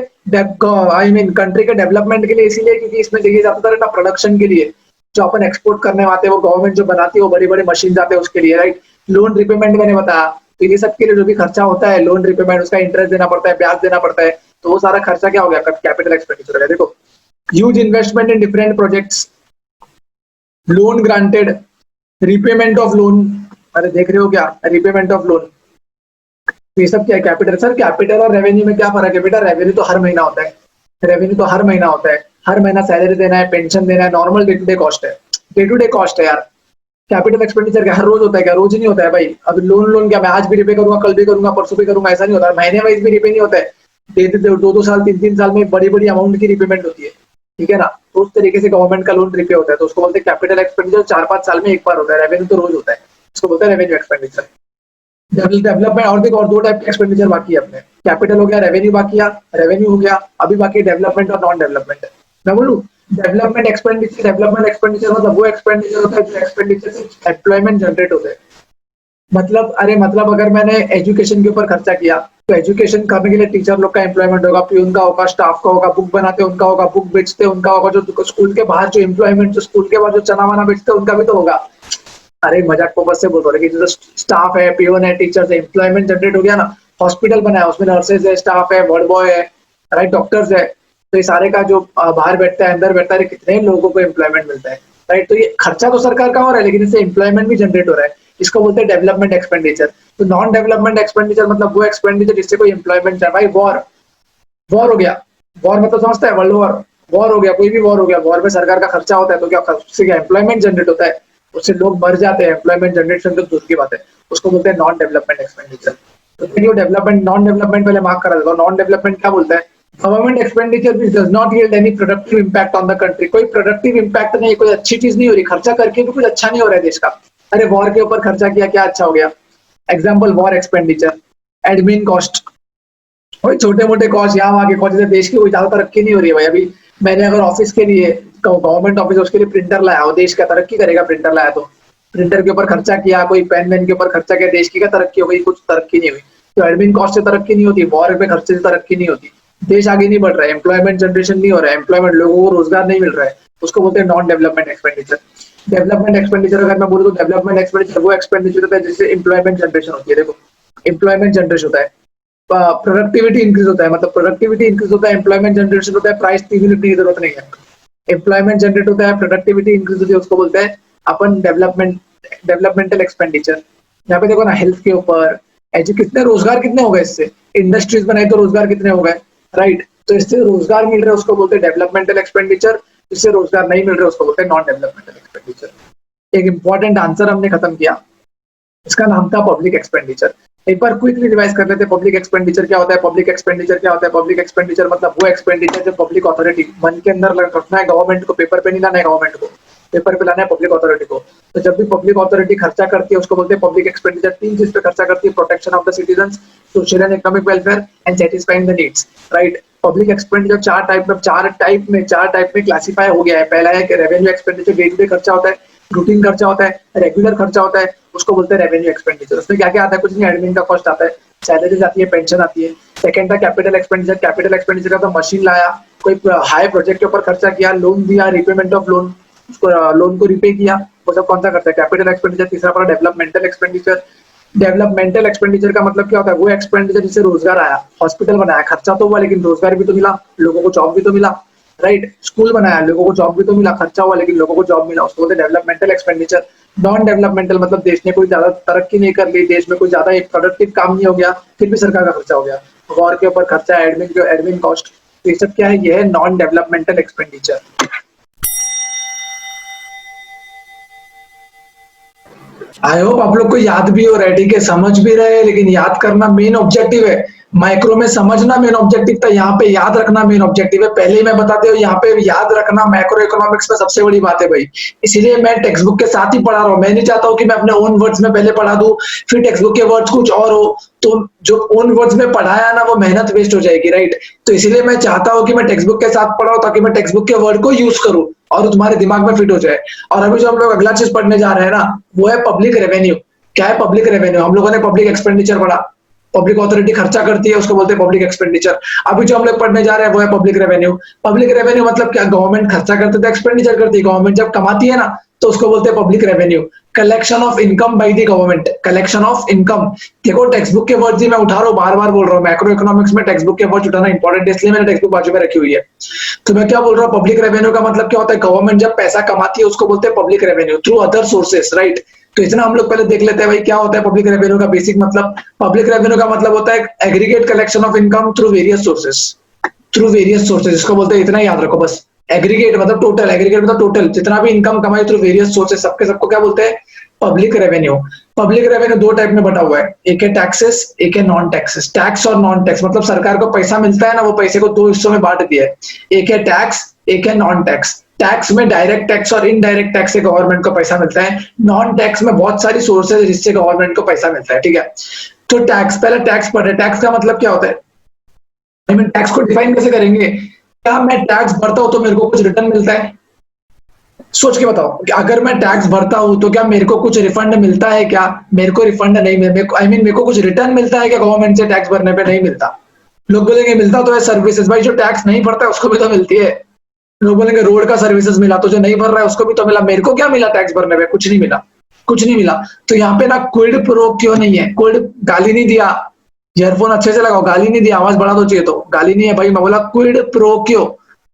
कंट्री के डेवलपमेंट के लिए, इसीलिए क्योंकि इसमें चाहिए जाता था ना प्रोडक्शन के लिए, जो अपन एक्सपोर्ट करने आते हैं, वो गवर्नमेंट जो बनाती है, वो बड़ी बड़ी मशीन आते हैं उसके लिए, राइट? लोन रिपेमेंट मैंने बताया, तो ये सब के लिए जो भी खर्चा होता है, लोन रिपेमेंट, उसका इंटरेस्ट देना पड़ता है, ब्याज देना पड़ता है, तो वो सारा खर्चा क्या हो गया? कैपिटल एक्सपेंडिचर है। देखो, huge investment in different projects, loan granted, repayment of loan, अरे देख रहे हो क्या? रीपेमेंट ऑफ लोन, ये सब क्या है? कैपिटल। सर कैपिटल और रेवेन्यू में क्या फर्क है बेटा? रेवेन्यू तो हर महीना होता है, रेवेन्यू तो हर महीना होता है, हर महीना सैलरी देना है, पेंशन देना है, normal day to day cost है, डे टू डे कॉस्ट है यार। कैपिटल एक्सपेंडिचर क्या हर रोज होता है? क्या रोज नहीं होता है भाई? अब लोन क्या मैं आज भी रिपे करूंगा, कल भी करूंगा, परसों भी करूंगा, ऐसा नहीं होता है। महीने वाइज भी रिपे नहीं होता है, 2-2 साल, 3-3 साल में बड़ी बड़ी अमाउंट की रिपेमेंट होती है, ठीक है ना? तो उस तरीके से गवर्नमेंट का लोन रिपे होता है, तो उसको बोलते हैं कैपिटल एक्सपेंडिचर। 4-5 साल में एक बार होता है, रेवेन्यू तो रोज होता है, उसको बोलते हैं रेवेन्यू एक्सपेंडिचर। डेवलपमेंट, और देखो, और 2 टाइप के एक्सपेंडिचर बाकी है अपने, कैपिटल हो गया, रेवेन्यू हो गया, अभी बाकी डेवलपमेंट और नॉन डेवलपमेंट। मैं बोलूं, डेवलपमेंट एक्सपेंडिचर मतलब वो एक्सपेंडिचर होता है जो एक्सपेंडिचर से एम्प्लॉयमेंट जनरेट होता है। मतलब अगर मैंने एजुकेशन के ऊपर खर्चा किया, तो एजुकेशन करने के लिए टीचर लोग का एम्प्लॉयमेंट होगा, प्यून का होगा, स्टाफ का होगा, बुक बनाते उनका होगा, बुक बेचते उनका होगा, जो स्कूल के बाहर जो एम्प्लॉयमेंट, जो स्कूल के बाहर जो चना वना बेचते उनका भी तो होगा। अरे मजाक को बस से बोल रहा, लेकिन जो स्टाफ है, पीओन है, टीचर्स है, एम्प्लॉयमेंट जनरेट हो गया ना। हॉस्पिटल बनाया, उसमें नर्सेज है, स्टाफ है, वार्ड बॉय है, राइट, डॉक्टर्स है, तो ये सारे का जो बाहर बैठता है, अंदर बैठता है, कितने लोगों को एम्प्लॉयमेंट मिलता है, राइट? तो ये खर्चा तो सरकार का हो रहा है, लेकिन इससे एम्प्लॉयमेंट भी जनरेट हो रहा है, इसको बोलते हैं डेवलपमेंट एक्सपेंडिचर। तो नॉन डेवलपमेंट एक्सपेंडिचर मतलब वो एक्सपेंडिचर जिससे कोई एम्प्लॉयमेंट है। भाई वॉर हो गया, वॉर में तो समझता है, वर्ल्ड वॉर हो गया, कोई भी वॉर हो गया, वॉर में सरकार का खर्चा होता है, तो क्या उससे क्या एम्प्लॉयमेंट जनरेट होता है? उससे लोग मर जाते हैं, एम्प्लॉयमेंट जनरेशन तो दूर की बात है, उसको बोलते हैं नॉन डेवलपमेंट एक्सपेंडिचर। तो देखिए डेवलपमेंट, नॉन डेवलपमेंट पहले मार्क करा देता हूं। नॉन डेवलपमेंट क्या बोलता है? Government expenditure which does not yield any productive impact on the country। कोई प्रोडक्टिव इम्पैक्ट नहीं, कोई अच्छी चीज नहीं हो रही, खर्चा करके भी कुछ अच्छा नहीं हो रहा है देश का। अरे वॉर के ऊपर खर्चा किया, क्या अच्छा हो गया? Example, war expenditure, admin cost, वही छोटे मोटे कॉस्ट, यहाँ वहाँ के कॉस्ट, देश की कोई ज्यादा तरक्की नहीं हो रही है भाई। अभी मैंने अगर ऑफिस के लिए, गवर्नमेंट ऑफिस, उसके लिए प्रिंटर लाया, वो देश का तरक्की करेगा? प्रिंटर लाया तो प्रिंटर के ऊपर खर्चा किया, कोई पेन वेन के ऊपर खर्चा किया, देश की क्या तरक्की हो गई? कुछ तरक्की नहीं हुई। तो एडमिन कॉस्ट से तरक्की नहीं होती, वॉर में खर्चे से तरक्की नहीं होती, देश आगे नहीं बढ़ रहा है, एम्प्लॉयमेंट जनरेशन नहीं हो रहा है, एम्प्लॉयमेंट, लोगों को रोजगार नहीं मिल रहा है, उसको बोलते हैं non development expenditure. Development expenditure अगर मैं बोलूँ तो डेवलपमेंट एक्सपेंडिचर वो एक्सपेंडिचर होता है जिससे एम्प्लॉयमेंट जनरेशन होती है। देखो, एम्प्लॉयमेंट जनरेशन होता है, प्रोडक्टिविटी इंक्रीज होता है, मतलब प्रोडक्टिविटी इंक्रीज होता है, एम्प्लॉयमेंट जनरेशन होता है, प्राइस तीन लिखने की जरूरत नहीं है। एम्प्लॉयमेंट जनरेट होता है, प्रोडक्टिविटी इंक्रीज होती है, उसको बोलते हैं अपन डेवलपमेंटल एक्सपेंडिचर। यहाँ पे देखो ना, हेल्थ के ऊपर, कितने रोजगार कितने हो गए इससे, इंडस्ट्रीज बनाई तो रोजगार कितने हो गए, राइट? तो इससे रोजगार मिल रहा है, उसको बोलते हैं डेवलपमेंटल एक्सपेंडिचर। जिससे रोजगार नहीं मिल रहा है, उसको बोलते हैं नॉन डेवलपमेंटल एक्सपेंडिचर। एक इंपॉर्टेंट आंसर हमने खत्म किया, इसका नाम था पब्लिक एक्सपेंडिचर। एक बार क्विकली रिवाइज कर लेते हैं, पब्लिक एक्सपेंडिचर क्या होता है, पब्लिक एक्सपेंडिचर क्या होता है। पब्लिक एक्सपेंडिचर मतलब वो एक्सपेंडिचर जो पब्लिक अथॉरिटी मन के अंदर रखना है, गवर्नमेंट को, पेपर पे नहीं लाना है गवर्नमेंट को, पेपर पे लाना है पब्लिक अथॉरिटी को। तो जब भी पब्लिक अथॉरिटी खर्चा करती है उसको बोलते हैं पब्लिक एक्सपेंडिचर। 3 चीज पे खर्चा करती है, protection of the citizens, social and economic welfare and satisfying the needs, right. Public expenditure चार टाइप में क्लासिफाई हो गया है। पहला है कि revenue expenditure, day to day खर्चा होता है, रूटीन खर्चा होता है, रेगुलर खर्चा होता है, उसको बोलते हैं रेवेन्यू एक्सपेंडिचर। उसमें क्या क्या आता है? कुछ नहीं, एडमिन का कॉस्ट आता है, सैलरीज आती है, पेंशन आती है। सेकंड था कैपिटल एक्सपेंडिचर। कैपिटल एक्सपेंडिचर का तो मशीन लाया, कोई हाई प्रोजेक्ट के ऊपर खर्चा किया, लोन दिया, रिपेमेंट ऑफ लोन, उसको लोन को रिपे किया, वो सब कौन सा करता है? Capital expenditure. तीसरा पड़ा डेवलपमेंटल एक्सपेंडिचर। डेवलपमेंटल एक्सपेंडिचर का मतलब क्या होता है? वो एक्सपेंडिचर जिससे रोजगार आया, हॉस्पिटल बनाया, खर्चा तो हुआ लेकिन रोजगार भी तो मिला, लोगों को जॉब भी तो मिला, राइट। स्कूल बनाया, लोगों को जॉब भी तो मिला, खर्चा हुआ लेकिन लोगों को जॉब मिला, उसको बोलते हैं डेवलपमेंटल एक्सपेंडिचर। नॉन डेवलपमेंटल मतलब देश ने कोई ज्यादा तरक्की नहीं कर ली, देश में कोई ज्यादा एक प्रोडक्टिव काम नहीं हो गया, फिर भी सरकार का खर्चा हो गया, वॉर के ऊपर खर्चा, एडमिन कॉस्ट, ये सब क्या है? ये है non developmental expenditure. I hope आप लोग को याद भी हो रहा है, ठीक है, समझ भी रहे, लेकिन याद करना मेन ऑब्जेक्टिव है। माइक्रो में समझना मेन ऑब्जेक्टिव था, यहाँ पे याद रखना मेन ऑब्जेक्टिव है। पहले ही मैं बताते हूँ, यहाँ पे याद रखना मैक्रो इकोनॉमिक्स में सबसे बड़ी बात है भाई। इसीलिए मैं टेक्स्ट बुक के साथ ही पढ़ा रहा हूँ। मैं नहीं चाहता हूँ कि मैं अपने ओन वर्ड्स में पहले पढ़ा दूं, फिर टेक्स्ट बुक के वर्ड्स कुछ और हो, तो जो ओन वर्ड्स में पढ़ाया ना वो मेहनत वेस्ट हो जाएगी, राइट। तो इसीलिए मैं चाहता हूँ कि मैं टेक्स्ट बुक के साथ पढ़ाऊँ, ताकि मैं टेक्स्ट बुक के वर्ड को यूज करूँ और तुम्हारे दिमाग में फिट हो जाए। और अभी जो हम लोग अगला चीज पढ़ने जा रहे हैं ना, वो है पब्लिक रेवेन्यू। क्या है पब्लिक रेवेन्यू? हम लोगों ने पब्लिक एक्सपेंडिचर पढ़ा, पब्लिक अथॉरिटी खर्चा करती है, उसको बोलते हैं पब्लिक एक्सपेंडिचर। अभी जो हम लोग पढ़ने जा रहे हैं वो है पब्लिक रेवेन्यू। पब्लिक रेवेन्यू मतलब क्या? गवर्नमेंट खर्चा करती है तो एक्सपेंडिचर करती है, गवर्नमेंट जब कमाती है ना तो उसको बोलते हैं public revenue. Collection of income by the government, collection of income. देखो टेक्स्ट बुक के वर्ड्स ही मैं उठा रहा हूँ, बार बार बोल रहा हूँ, मैक्रो इकोनॉमिक्स में टेक्स्ट बुक के वर्ड्स उठाना इंपॉर्टेंट है, इसलिए मैंने टेक्स्ट बुक बाजू में रखी हुई है। तो मैं क्या बोल रहा हूँ, पब्लिक रेवेन्यू का मतलब क्या होता है? गवर्नमेंट जब पैसा कमाती है उसको बोलते हैं public revenue through other sources, right. तो इतना हम लोग पहले देख लेते हैं भाई, क्या होता है पब्लिक रेवेन्यू का बेसिक मतलब। पब्लिक रेवेन्यू का मतलब होता है aggregate collection of income through various sources, through various sources, इसको बोलते हैं। इतना याद रखो बस। एग्रीगेट मतलब टोटल, एग्रीगेट मतलब टोटल, जितना भी इनकम कमाई थ्रू वेरियस सोर्सेस, सबके सबको क्या बोलते हैं? Public revenue. पब्लिक रेवेन्यू दो टाइप में बटा हुआ है, एक है टैक्सेस, एक है नॉन टैक्सेस। टैक्स और नॉन टैक्स मतलब सरकार को पैसा मिलता है ना, वो पैसे को दो हिस्सों में बांट दिया है, एक है टैक्स, एक है नॉन टैक्स। टैक्स में डायरेक्ट टैक्स और इनडायरेक्ट टैक्स से गवर्नमेंट को पैसा मिलता है। नॉन टैक्स में बहुत सारी सोर्सेज है जिससे गवर्नमेंट को पैसा मिलता है, ठीक है। तो टैक्स, पहले टैक्स पढ़े। टैक्स का मतलब क्या होता है? आई मीन टैक्स को डिफाइन कैसे करेंगे? क्या मैं टैक्स भरता हूं तो मेरे को कुछ रिटर्न मिलता है? सोच के बताओ कि अगर मैं टैक्स भरता हूं तो क्या मेरे को कुछ रिफंड मिलता है? क्या मेरे को रिफंड नहीं मिलता? मेरे को कुछ रिटर्न मिलता है क्या गवर्नमेंट से? टैक्स भरने पे नहीं मिलता। लोग बोलेंगे मिलता तो है सर्विसेज, भाई जो टैक्स नहीं भरता है उसको भी तो मिलती है। लोग बोलेंगे रोड का सर्विसेज मिला, तो जो नहीं भर रहा है उसको भी तो मिला। मेरे को क्या मिला टैक्स भरने पे? कुछ नहीं मिला, कुछ नहीं मिला। तो यहाँ पे ना क्विड प्रो क्यों नहीं है, क्विड, गाली नहीं दिया, ईयरफोन अच्छे से लगाओ, गाली नहीं दिया, आवाज बढ़ा दो चाहिए तो, गाली नहीं है भाई, मैं बोला क्विड प्रो क्यो।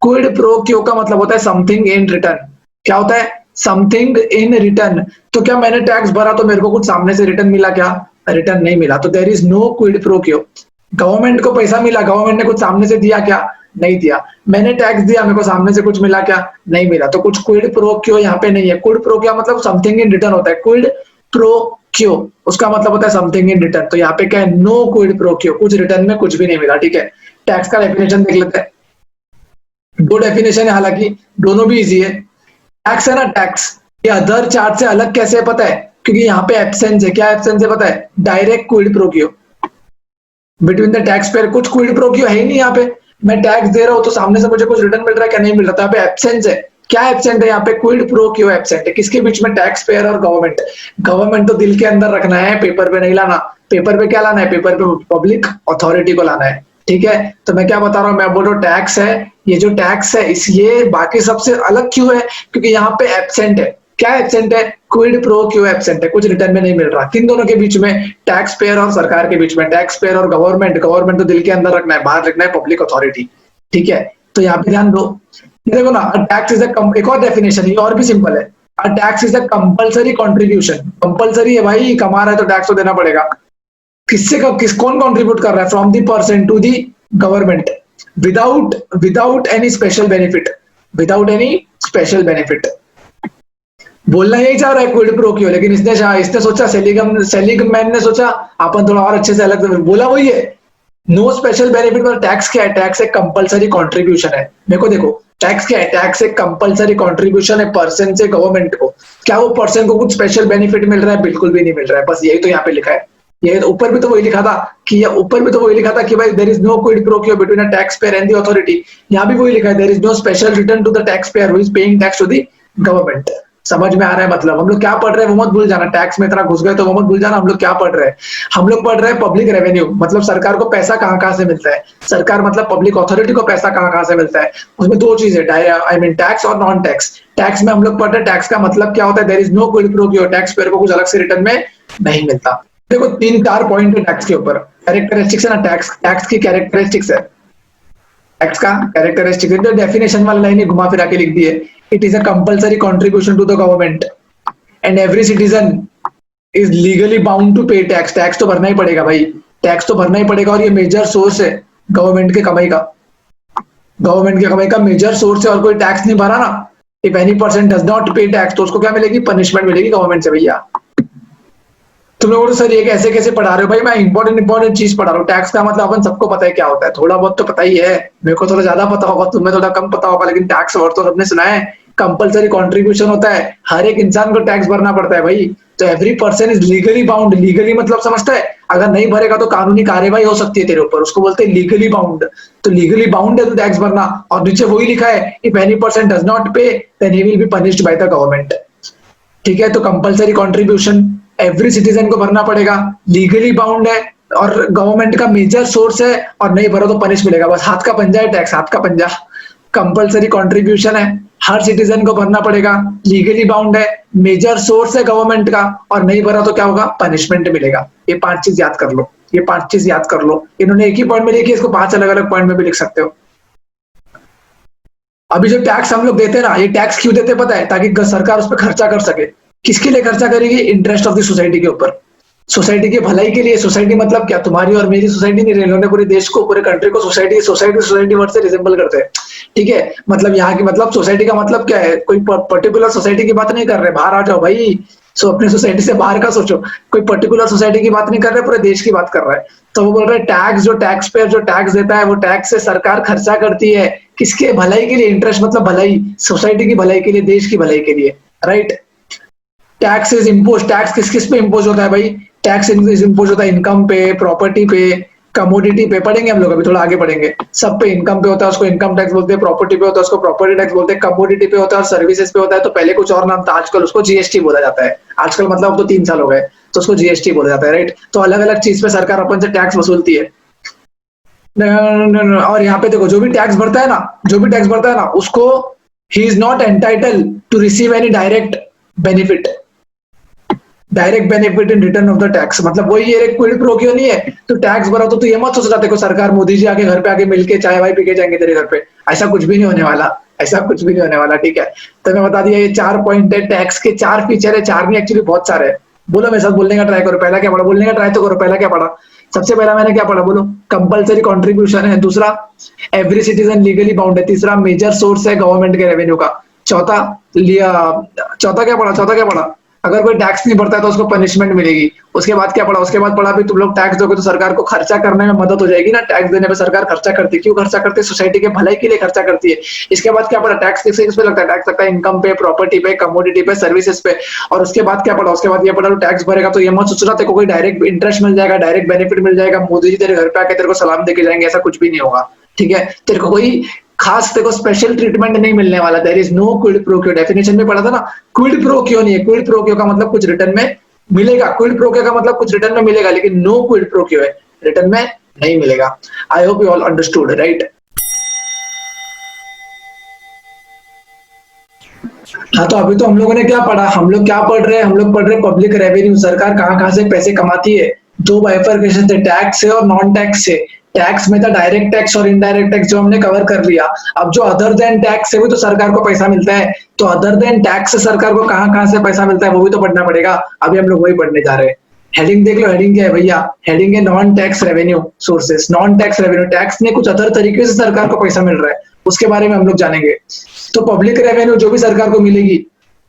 क्विड प्रो क्यो का मतलब होता है समथिंग इन रिटर्न। क्या होता है? Something in return. तो क्या मैंने टैक्स भरा तो मेरे को कुछ सामने से रिटर्न मिला? क्या रिटर्न नहीं मिला, तो there is no quid pro quo. Government को पैसा मिला, गवर्नमेंट ने कुछ सामने से दिया? क्या नहीं दिया। मैंने टैक्स दिया, मेरे को सामने से कुछ मिला? क्या नहीं मिला। तो कुछ क्विड प्रो क्यो यहाँ पे नहीं है। क्विड प्रो क्या मतलब? समथिंग इन रिटर्न होता है। क्विड प्रो क्यो उसका मतलब होता है समथिंग इन रिटर्न। तो यहाँ पे क्या है? नो क्विड प्रो क्यो, कुछ रिटर्न में कुछ भी नहीं मिला, ठीक है। टैक्स का डेफिनेशन देख लेते हैं। दो डेफिनेशन है, हालांकि दोनों भी इजी है। टैक्स है ना, टैक्स, ये अदर चार्ज से अलग कैसे है पता है? क्योंकि यहाँ पे एब्सेंस है। क्या एब्सेंस है पता है? Direct Kwid pro quo between the tax payer. कुछ क्विड प्रो क्यो है ही नहीं यहाँ पे। मैं टैक्स दे रहा हूँ तो सामने से मुझे कुछ रिटर्न मिल रहा है क्या? नहीं मिल रहा। तो यहाँ पे एब्सेंस है। क्या एब्सेंट है यहाँ पे? क्विड प्रो क्यो एब्सेंट है। किसके बीच में? टैक्स पेयर और गवर्नमेंट। गवर्नमेंट तो दिल के अंदर रखना है, पेपर पे नहीं लाना। पेपर पे क्या लाना है? पेपर पे पब्लिक अथॉरिटी को लाना है, ठीक है। तो मैं क्या बता रहा हूँ, मैं बोल रहा हूँ टैक्स है, ये जो टैक्स है इस ये बाकी सबसे अलग क्यों है? क्योंकि यहाँ पे एब्सेंट है। क्या एब्सेंट है? क्विड प्रो क्यो एब्सेंट है, कुछ रिटर्न में नहीं मिल रहा। किन दोनों के बीच में? टैक्स पेयर और सरकार के बीच में। टैक्स पेयर और गवर्नमेंट, गवर्नमेंट तो दिल के अंदर रखना है, बाहर रखना है पब्लिक अथॉरिटी, ठीक है। तो यहाँ पे ध्यान दो, देखो ना, टैक्स इज एक और डेफिनेशन, ये और भी सिंपल है। A tax is a compulsory contribution. Compulsory है भाई, कमा रहा है तो टैक्स तो देना पड़ेगा। किससे कौन कंट्रीब्यूट कर रहा है? From the person to the government, without any special benefit, without any special benefit. बोलना यही चाह रहा है क्विड प्रो क्यो, लेकिन इसने सोचा, सेलिगमैन ने सोचा अपन थोड़ा और अच्छे से अलग बोला, वही है नो स्पेशल बेनिफिट पर टैक्स क्या है? टैक्स एक कंपलसरी कंट्रीब्यूशन है। मेरे को देखो, टैक्स क्या है? टैक्स एक कंपलसरी कंट्रीब्यूशन है पर्सन से गवर्नमेंट को। क्या वो पर्सन को कुछ स्पेशल बेनिफिट मिल रहा है? बिल्कुल भी नहीं मिल रहा है। बस यही तो यहाँ पे लिखा है। ये ऊपर भी तो वही लिखा था कि, ये ऊपर भी तो वही लिखा था कि भाई there is no quid pro quo between a taxpayer and the authority. यहाँ भी वही लिखा है, there is no special return to the taxpayer who is paying tax to the government. समझ में आ रहा है? मतलब हम लोग क्या पढ़ रहे हैं वो मत भूल जाना। टैक्स में इतना घुस गए तो वो मत भूल जाना हम लोग क्या पढ़ रहे हैं। हम लोग पढ़ रहे हैं पब्लिक रेवेन्यू, मतलब सरकार को पैसा कहाँ कहाँ से मिलता है। सरकार मतलब पब्लिक अथॉरिटी को पैसा कहाँ कहाँ से मिलता है। उसमें दो चीजें, आई मीन टैक्स और नॉन टैक्स। टैक्स में हम लोग पढ़ रहे हैं टैक्स का मतलब क्या होता है, there is no quid pro quo, taxpayer को कुछ अलग से रिटर्न में नहीं मिलता। देखो 3-4 पॉइंट है टैक्स के ऊपर। कैरेक्टरिस्टिक्स है ना, टैक्स की कैरेक्टरिस्टिक्स है। टैक्स का कैरेक्टरिस्टिक जो डेफिनेशन वाला लाइन घुमा फिरा के लिख दी है, it is a compulsory contribution to the government and every citizen is legally bound to pay tax. Tax तो भरना ही पड़ेगा भाई, टैक्स तो भरना ही पड़ेगा। और ये मेजर सोर्स है गवर्नमेंट के कमाई का। गवर्नमेंट की कमाई का मेजर सोर्स है। और कोई टैक्स नहीं भरा ना, if any person does not पे टैक्स, तो उसको क्या मिलेगी? पनिशमेंट मिलेगी गवर्नमेंट से भैया। तुम लोगों को सर ये कैसे कैसे पढ़ा रहे हो भाई? मैं इंपॉर्टेंट चीज पढ़ा रहा हूँ। टैक्स का मतलब अपन सबको पता है क्या होता है, थोड़ा बहुत तो पता ही है। मेरे को थोड़ा ज्यादा पता होगा, तुम्हें थोड़ा कम पता होगा, लेकिन टैक्स वर्ड तो सबने सुना है। कंपलसरी कंट्रीब्यूशन होता है, हर एक इंसान को टैक्स भरना पड़ता है भाई। तो every person is legally bound. Legally मतलब समझता है, अगर नहीं भरेगा तो कानूनी कार्यवाही हो सकती है तेरे ऊपर, उसको बोलते हैं लीगली बाउंड। तो लीगली बाउंड है तो टैक्स भरना। और नीचे वही लिखा है, if any person does not pay then he will be punished by the government. ठीक है, तो कंपलसरी कंट्रीब्यूशन एवरी सिटीजन को भरना पड़ेगा, लीगली बाउंड है और गवर्नमेंट का मेजर सोर्स है, और नहीं भरो तो पनिश मिलेगा। बस हाथ का पंजा है टैक्स, हाथ का पंजा। कंपलसरी कंट्रीब्यूशन है, हर सिटीजन को भरना पड़ेगा, लीगली बाउंड है, मेजर सोर्स है गवर्नमेंट का, और नहीं भरा तो क्या होगा? पनिशमेंट मिलेगा। ये 5 चीज याद कर लो, ये 5 चीज याद कर लो। इन्होंने एक ही पॉइंट में लिखी, इसको 5 अलग अलग पॉइंट में भी लिख सकते हो। अभी जो टैक्स हम लोग देते हैं ना, ये टैक्स क्यों देते पता है? ताकि सरकार उस पर खर्चा कर सके। किसके लिए खर्चा करेगी? इंटरेस्ट ऑफ द सोसाइटी के ऊपर, सोसाइटी की भलाई के लिए। सोसाइटी मतलब क्या? तुम्हारी और मेरी सोसाइटी नहीं, इन्होंने पूरे देश को, पूरे कंट्री को सोसाइटी सोसाइटी वर्ड से रिजेंबल करते हैं। ठीक है, मतलब यहाँ की मतलब सोसाइटी का मतलब क्या है? कोई पर्टिकुलर सोसाइटी की बात नहीं कर रहे, बाहर आ जाओ भाई। सो अपने सोसाइटी से बाहर का सोचो, कोई पर्टिकुलर सोसाइटी की बात नहीं कर रहे, पूरे देश की बात कर रहा है। तो वो बोल रहे हैं टैक्स, जो टैक्स पेयर जो टैक्स देता है, वो टैक्स से सरकार खर्चा करती है। किसके भलाई के लिए? इंटरेस्ट मतलब भलाई, सोसाइटी की भलाई के लिए, देश की भलाई के लिए, right. Tax is impose, tax किस किस पे इम्पोज होता है भाई? टैक्स इम्पोज होता है इनकम पे, प्रॉपर्टी पे, कमोडिटी पे। पढ़ेंगे हम लोग, अभी थोड़ा आगे पढ़ेंगे। सब पे इनकम पे होता है, उसको इनकम टैक्स बोलते हैं। प्रॉपर्टी पे होता है, उसको प्रॉपर्टी टैक्स बोलते हैं। कमोडिटी पे होता है और सर्विसेज पे होता है। तो पहले कुछ और नाम था, आजकल उसको जीएसटी बोला जाता है। आजकल मतलब अब तो 3 साल हो गए, तो उसको जीएसटी बोला जाता है, राइट। तो अलग अलग चीज पे सरकार अपन से टैक्स वसूलती है। और यहाँ पे देखो, जो भी टैक्स भरता है ना, जो भी टैक्स भरता है ना, उसको he is not entitle to receive any direct benefit. Direct benefit in return of the tax, मतलब वही ये क्विड प्रो क्यों नहीं है? तो टैक्स भरा तो ये मत सोच रहा देखो सरकार मोदी जी आके घर पे आके मिलके चाय वाय पी के जाएंगे तेरे घर पे। ऐसा कुछ भी नहीं होने वाला, ऐसा कुछ भी नहीं होने वाला। ठीक है, तो मैं बता दिया ये 4 पॉइंट है टैक्स के, 4 फीचर है। 4 नहीं, एक्चुअली बहुत सारे है। बोलो मेरे साथ बोलने का ट्राई करो। पहला क्या पढ़ा? बोलने का ट्राई तो करो। पहला क्या पढ़ा? सबसे पहला मैंने क्या पढ़ा? बोलो। कंपलसरी कंट्रीब्यूशन है। दूसरा, एवरी सिटीजन लीगली बाउंड है। तीसरा, मेजर सोर्स है गवर्नमेंट के रेवेन्यू का। चौथा चौथा क्या पढ़ा? चौथा क्या पढ़ा? अगर कोई टैक्स नहीं भरता है तो उसको पनिशमेंट मिलेगी। उसके बाद क्या पढ़ा? उसके बाद पढ़ा भी तुम लोग टैक्स दोगे तो सरकार को खर्चा करने में मदद हो जाएगी ना। टैक्स देने पे सरकार खर्चा करती है। क्यों खर्चा करती है? सोसाइटी के भलाई के लिए खर्चा करती है। इसके बाद क्या पढ़ा? टैक्स किस पे लगता है? टैक्स लगता है इनकम पे, प्रॉपर्टी पे, कमोडिटी पे, सर्विसेज पे। और उसके बाद क्या पढ़ा? उसके बाद ये पढ़ा टैक्स भरेगा तो ये मत सोच रहा तेरे को कोई डायरेक्ट इंटरेस्ट मिल जाएगा, डायरेक्ट बेनिफिट मिल जाएगा, मोदी जी तेरे घर पे आके तेरे को सलाम देके जाएंगे, ऐसा कुछ भी नहीं होगा। ठीक है, तेरे को कोई खास तेरे को स्पेशल ट्रीटमेंट नहीं मिलने वाला। There is no quid pro quo. Definition में पढ़ा था ना, क्विड प्रो क्यो नहीं है। क्विड प्रो क्यो का मतलब कुछ रिटर्न में मिलेगा। क्विड प्रो क्यो का मतलब कुछ रिटर्न में मिलेगा, लेकिन नो क्विड प्रो क्यो है, रिटर्न में नहीं मिलेगा। I hope you all understood, right. हाँ, तो अभी तो हम लोगों ने क्या पढ़ा? हम लोग क्या पढ़ रहे हैं? हम लोग पढ़ रहे हैं पब्लिक रेवेन्यू, सरकार कहाँ कहाँ से पैसे कमाती है। 2 बाइफरकेशन थे, टैक्स से और नॉन टैक्स से। टैक्स में था डायरेक्ट टैक्स और इनडायरेक्ट टैक्स, जो हमने कवर कर लिया। अब जो अदर देन टैक्स से भी तो सरकार को पैसा मिलता है। तो अदर देन टैक्स से सरकार को कहाँ कहाँ से पैसा मिलता है वो भी तो पढ़ना पड़ेगा। अभी हम लोग वही पढ़ने जा रहे हैं। हेडिंग देख लो, हेडिंग क्या है भैया? हेडिंग है non tax revenue sources. Non tax revenue, tax में कुछ अदर तरीके से सरकार को पैसा मिल रहा है, उसके बारे में हम लोग जानेंगे। तो पब्लिक रेवेन्यू जो भी सरकार को मिलेगी,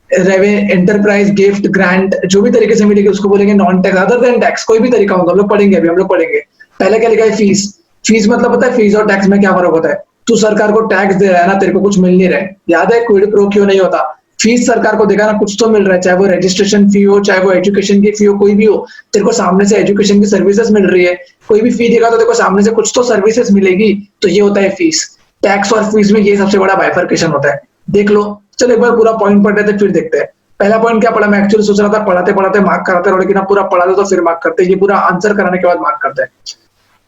एंटरप्राइज गिफ्ट ग्रांट, जो भी तरीके से मिलेगी उसको बोलेंगे non tax. Other than tax कोई भी तरीका होगा, हम लोग पढ़ेंगे, अभी हम लोग पढ़ेंगे। पहले क्या लिखा है? फीस। फीस मतलब पता है फीस और टैक्स में क्या फर्क होता है? तू सरकार को टैक्स दे रहा है ना, तेरे को कुछ मिल नहीं रहा है। याद है क्विड प्रो क्यों नहीं होता? फीस सरकार को देगा ना, कुछ तो मिल रहा है, चाहे वो रजिस्ट्रेशन फी हो, चाहे वो एजुकेशन की फी हो, कोई भी हो। तेरे को सामने से एजुकेशन की सर्विसेज मिल रही है। कोई भी फी देगा तो तेरे को सामने से कुछ तो सर्विसेज मिलेगी। तो ये होता है फीस। टैक्स और फीस में ये सबसे बड़ा बाइफर्केशन होता है। देख लो। चलो एक बार पूरा पॉइंट पढ़ लेते फिर देखते हैं। पहला पॉइंट क्या पढ़ा? मैं एक्चुअली सोच रहा था पढ़ाते पढ़ाते मार्क कराते रहो, लेकिन अब पूरा पढ़ा दो तो फिर मार्क करते हैं। ये पूरा आंसर कराने के बाद मार्क करते हैं।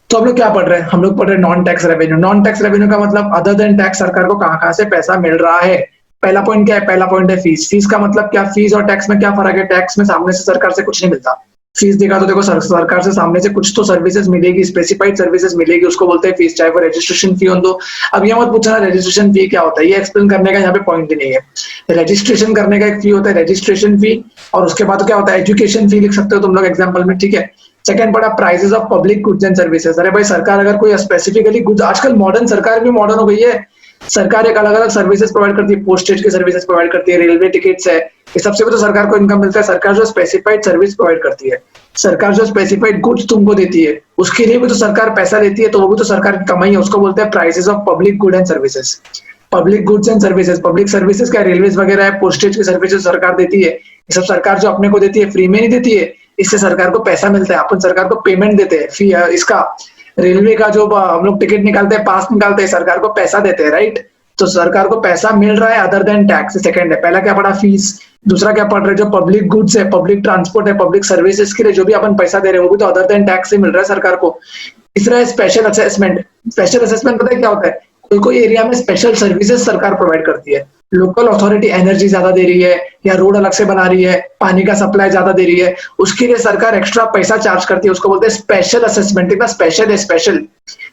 तो हम लोग क्या पढ़ रहे हैं? हम लोग पढ़ रहे हैं non tax revenue. Non tax revenue का मतलब अदर देन टैक्स सरकार को कहां कहां से पैसा मिल रहा है। पहला पॉइंट क्या है? पहला पॉइंट है फीस। फीस का मतलब क्या? फीस और टैक्स में क्या फर्क है? टैक्स में सामने से सरकार से कुछ नहीं मिलता। फीस देगा तो देखो सरकार से सामने से कुछ तो सर्विसेज मिलेगी, स्पेसिफाइड सर्विसेज मिलेगी, उसको बोलते हैं फीस, चाहे वो रजिस्ट्रेशन फी हो दो। अब ये मत पूछना रजिस्ट्रेशन फी क्या होता है, ये एक्सप्लेन करने का यहाँ पे पॉइंट ही नहीं है। रजिस्ट्रेशन करने का एक फी होता है रजिस्ट्रेशन फी, और उसके बाद क्या होता है? एजुकेशन फी लिख सकते हो तुम लोग एग्जाम्पल में, ठीक है। सेकंड पड़ा prices of public goods and services. अरे भाई सरकार अगर कोई स्पेसिफिकली गुड्स, आजकल मॉडर्न सरकार भी मॉडर्न हो गई है। सरकार एक अलग अलग सर्विसेज प्रोवाइड करती है, पोस्टेज की सर्विसेज प्रोवाइड करती है, रेलवे टिकट्स है, ये सबसे भी तो सरकार को इनकम मिलता है। सरकार जो स्पेसिफाइड सर्विस प्रोवाइड करती है, सरकार जो स्पेसिफाइड गुड्स तुमको देती है, उसके लिए भी तो सरकार पैसा लेती है, तो वो भी तो सरकार की कमाई है। उसको बोलते हैं prices of public good and services. Public goods and services, public services क्या? रेलवेज वगैरह है, पोस्टेज की सर्विसेज सरकार देती है। ये सब सरकार जो अपने को देती है, फ्री में नहीं देती है, इससे सरकार को पैसा मिलता है। अपन सरकार को पेमेंट देते हैं फी, इसका रेलवे का जो हम लोग टिकट निकालते हैं, पास निकालते हैं, सरकार को पैसा देते हैं, राइट। तो सरकार को पैसा मिल रहा है अदर देन टैक्स। सेकंड है। पहला क्या पड़ा? फीस। दूसरा क्या पढ़ रहे? जो पब्लिक गुड्स है, पब्लिक ट्रांसपोर्ट है, पब्लिक सर्विसेज के लिए जो भी अपन पैसा दे रहे हैं, वो भी तो अदर देन टैक्स से मिल रहा है सरकार को। तीसरा है स्पेशल असेसमेंट। स्पेशल असेसमेंट पता है क्या होता है? कोई कोई एरिया में स्पेशल सर्विसेज सरकार प्रोवाइड करती है। लोकल अथॉरिटी एनर्जी ज्यादा दे रही है, या रोड अलग से बना रही है, पानी का सप्लाई ज्यादा दे रही है, उसके लिए सरकार एक्स्ट्रा पैसा चार्ज करती है, उसको बोलते हैं स्पेशल असेसमेंट। इतना स्पेशल है, स्पेशल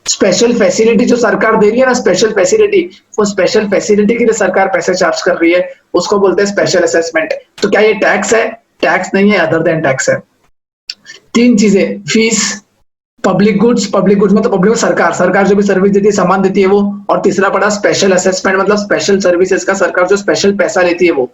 स्पेशल फैसिलिटी जो सरकार दे रही है ना, स्पेशल फैसिलिटी, वो स्पेशल फैसिलिटी के लिए सरकार पैसे चार्ज कर रही है, उसको बोलते हैं स्पेशल असेसमेंट। तो क्या ये टैक्स है? टैक्स नहीं है, अदर देन टैक्स है। तीन चीजें, फीस, पब्लिक गुड्स मतलब पब्लिक सरकार, सरकार जो भी सर्विस देती है, सामान देती है वो। और तीसरा पड़ा स्पेशल असेसमेंट, मतलब स्पेशल सर्विसेज का सरकार जो स्पेशल पैसा लेती है वो।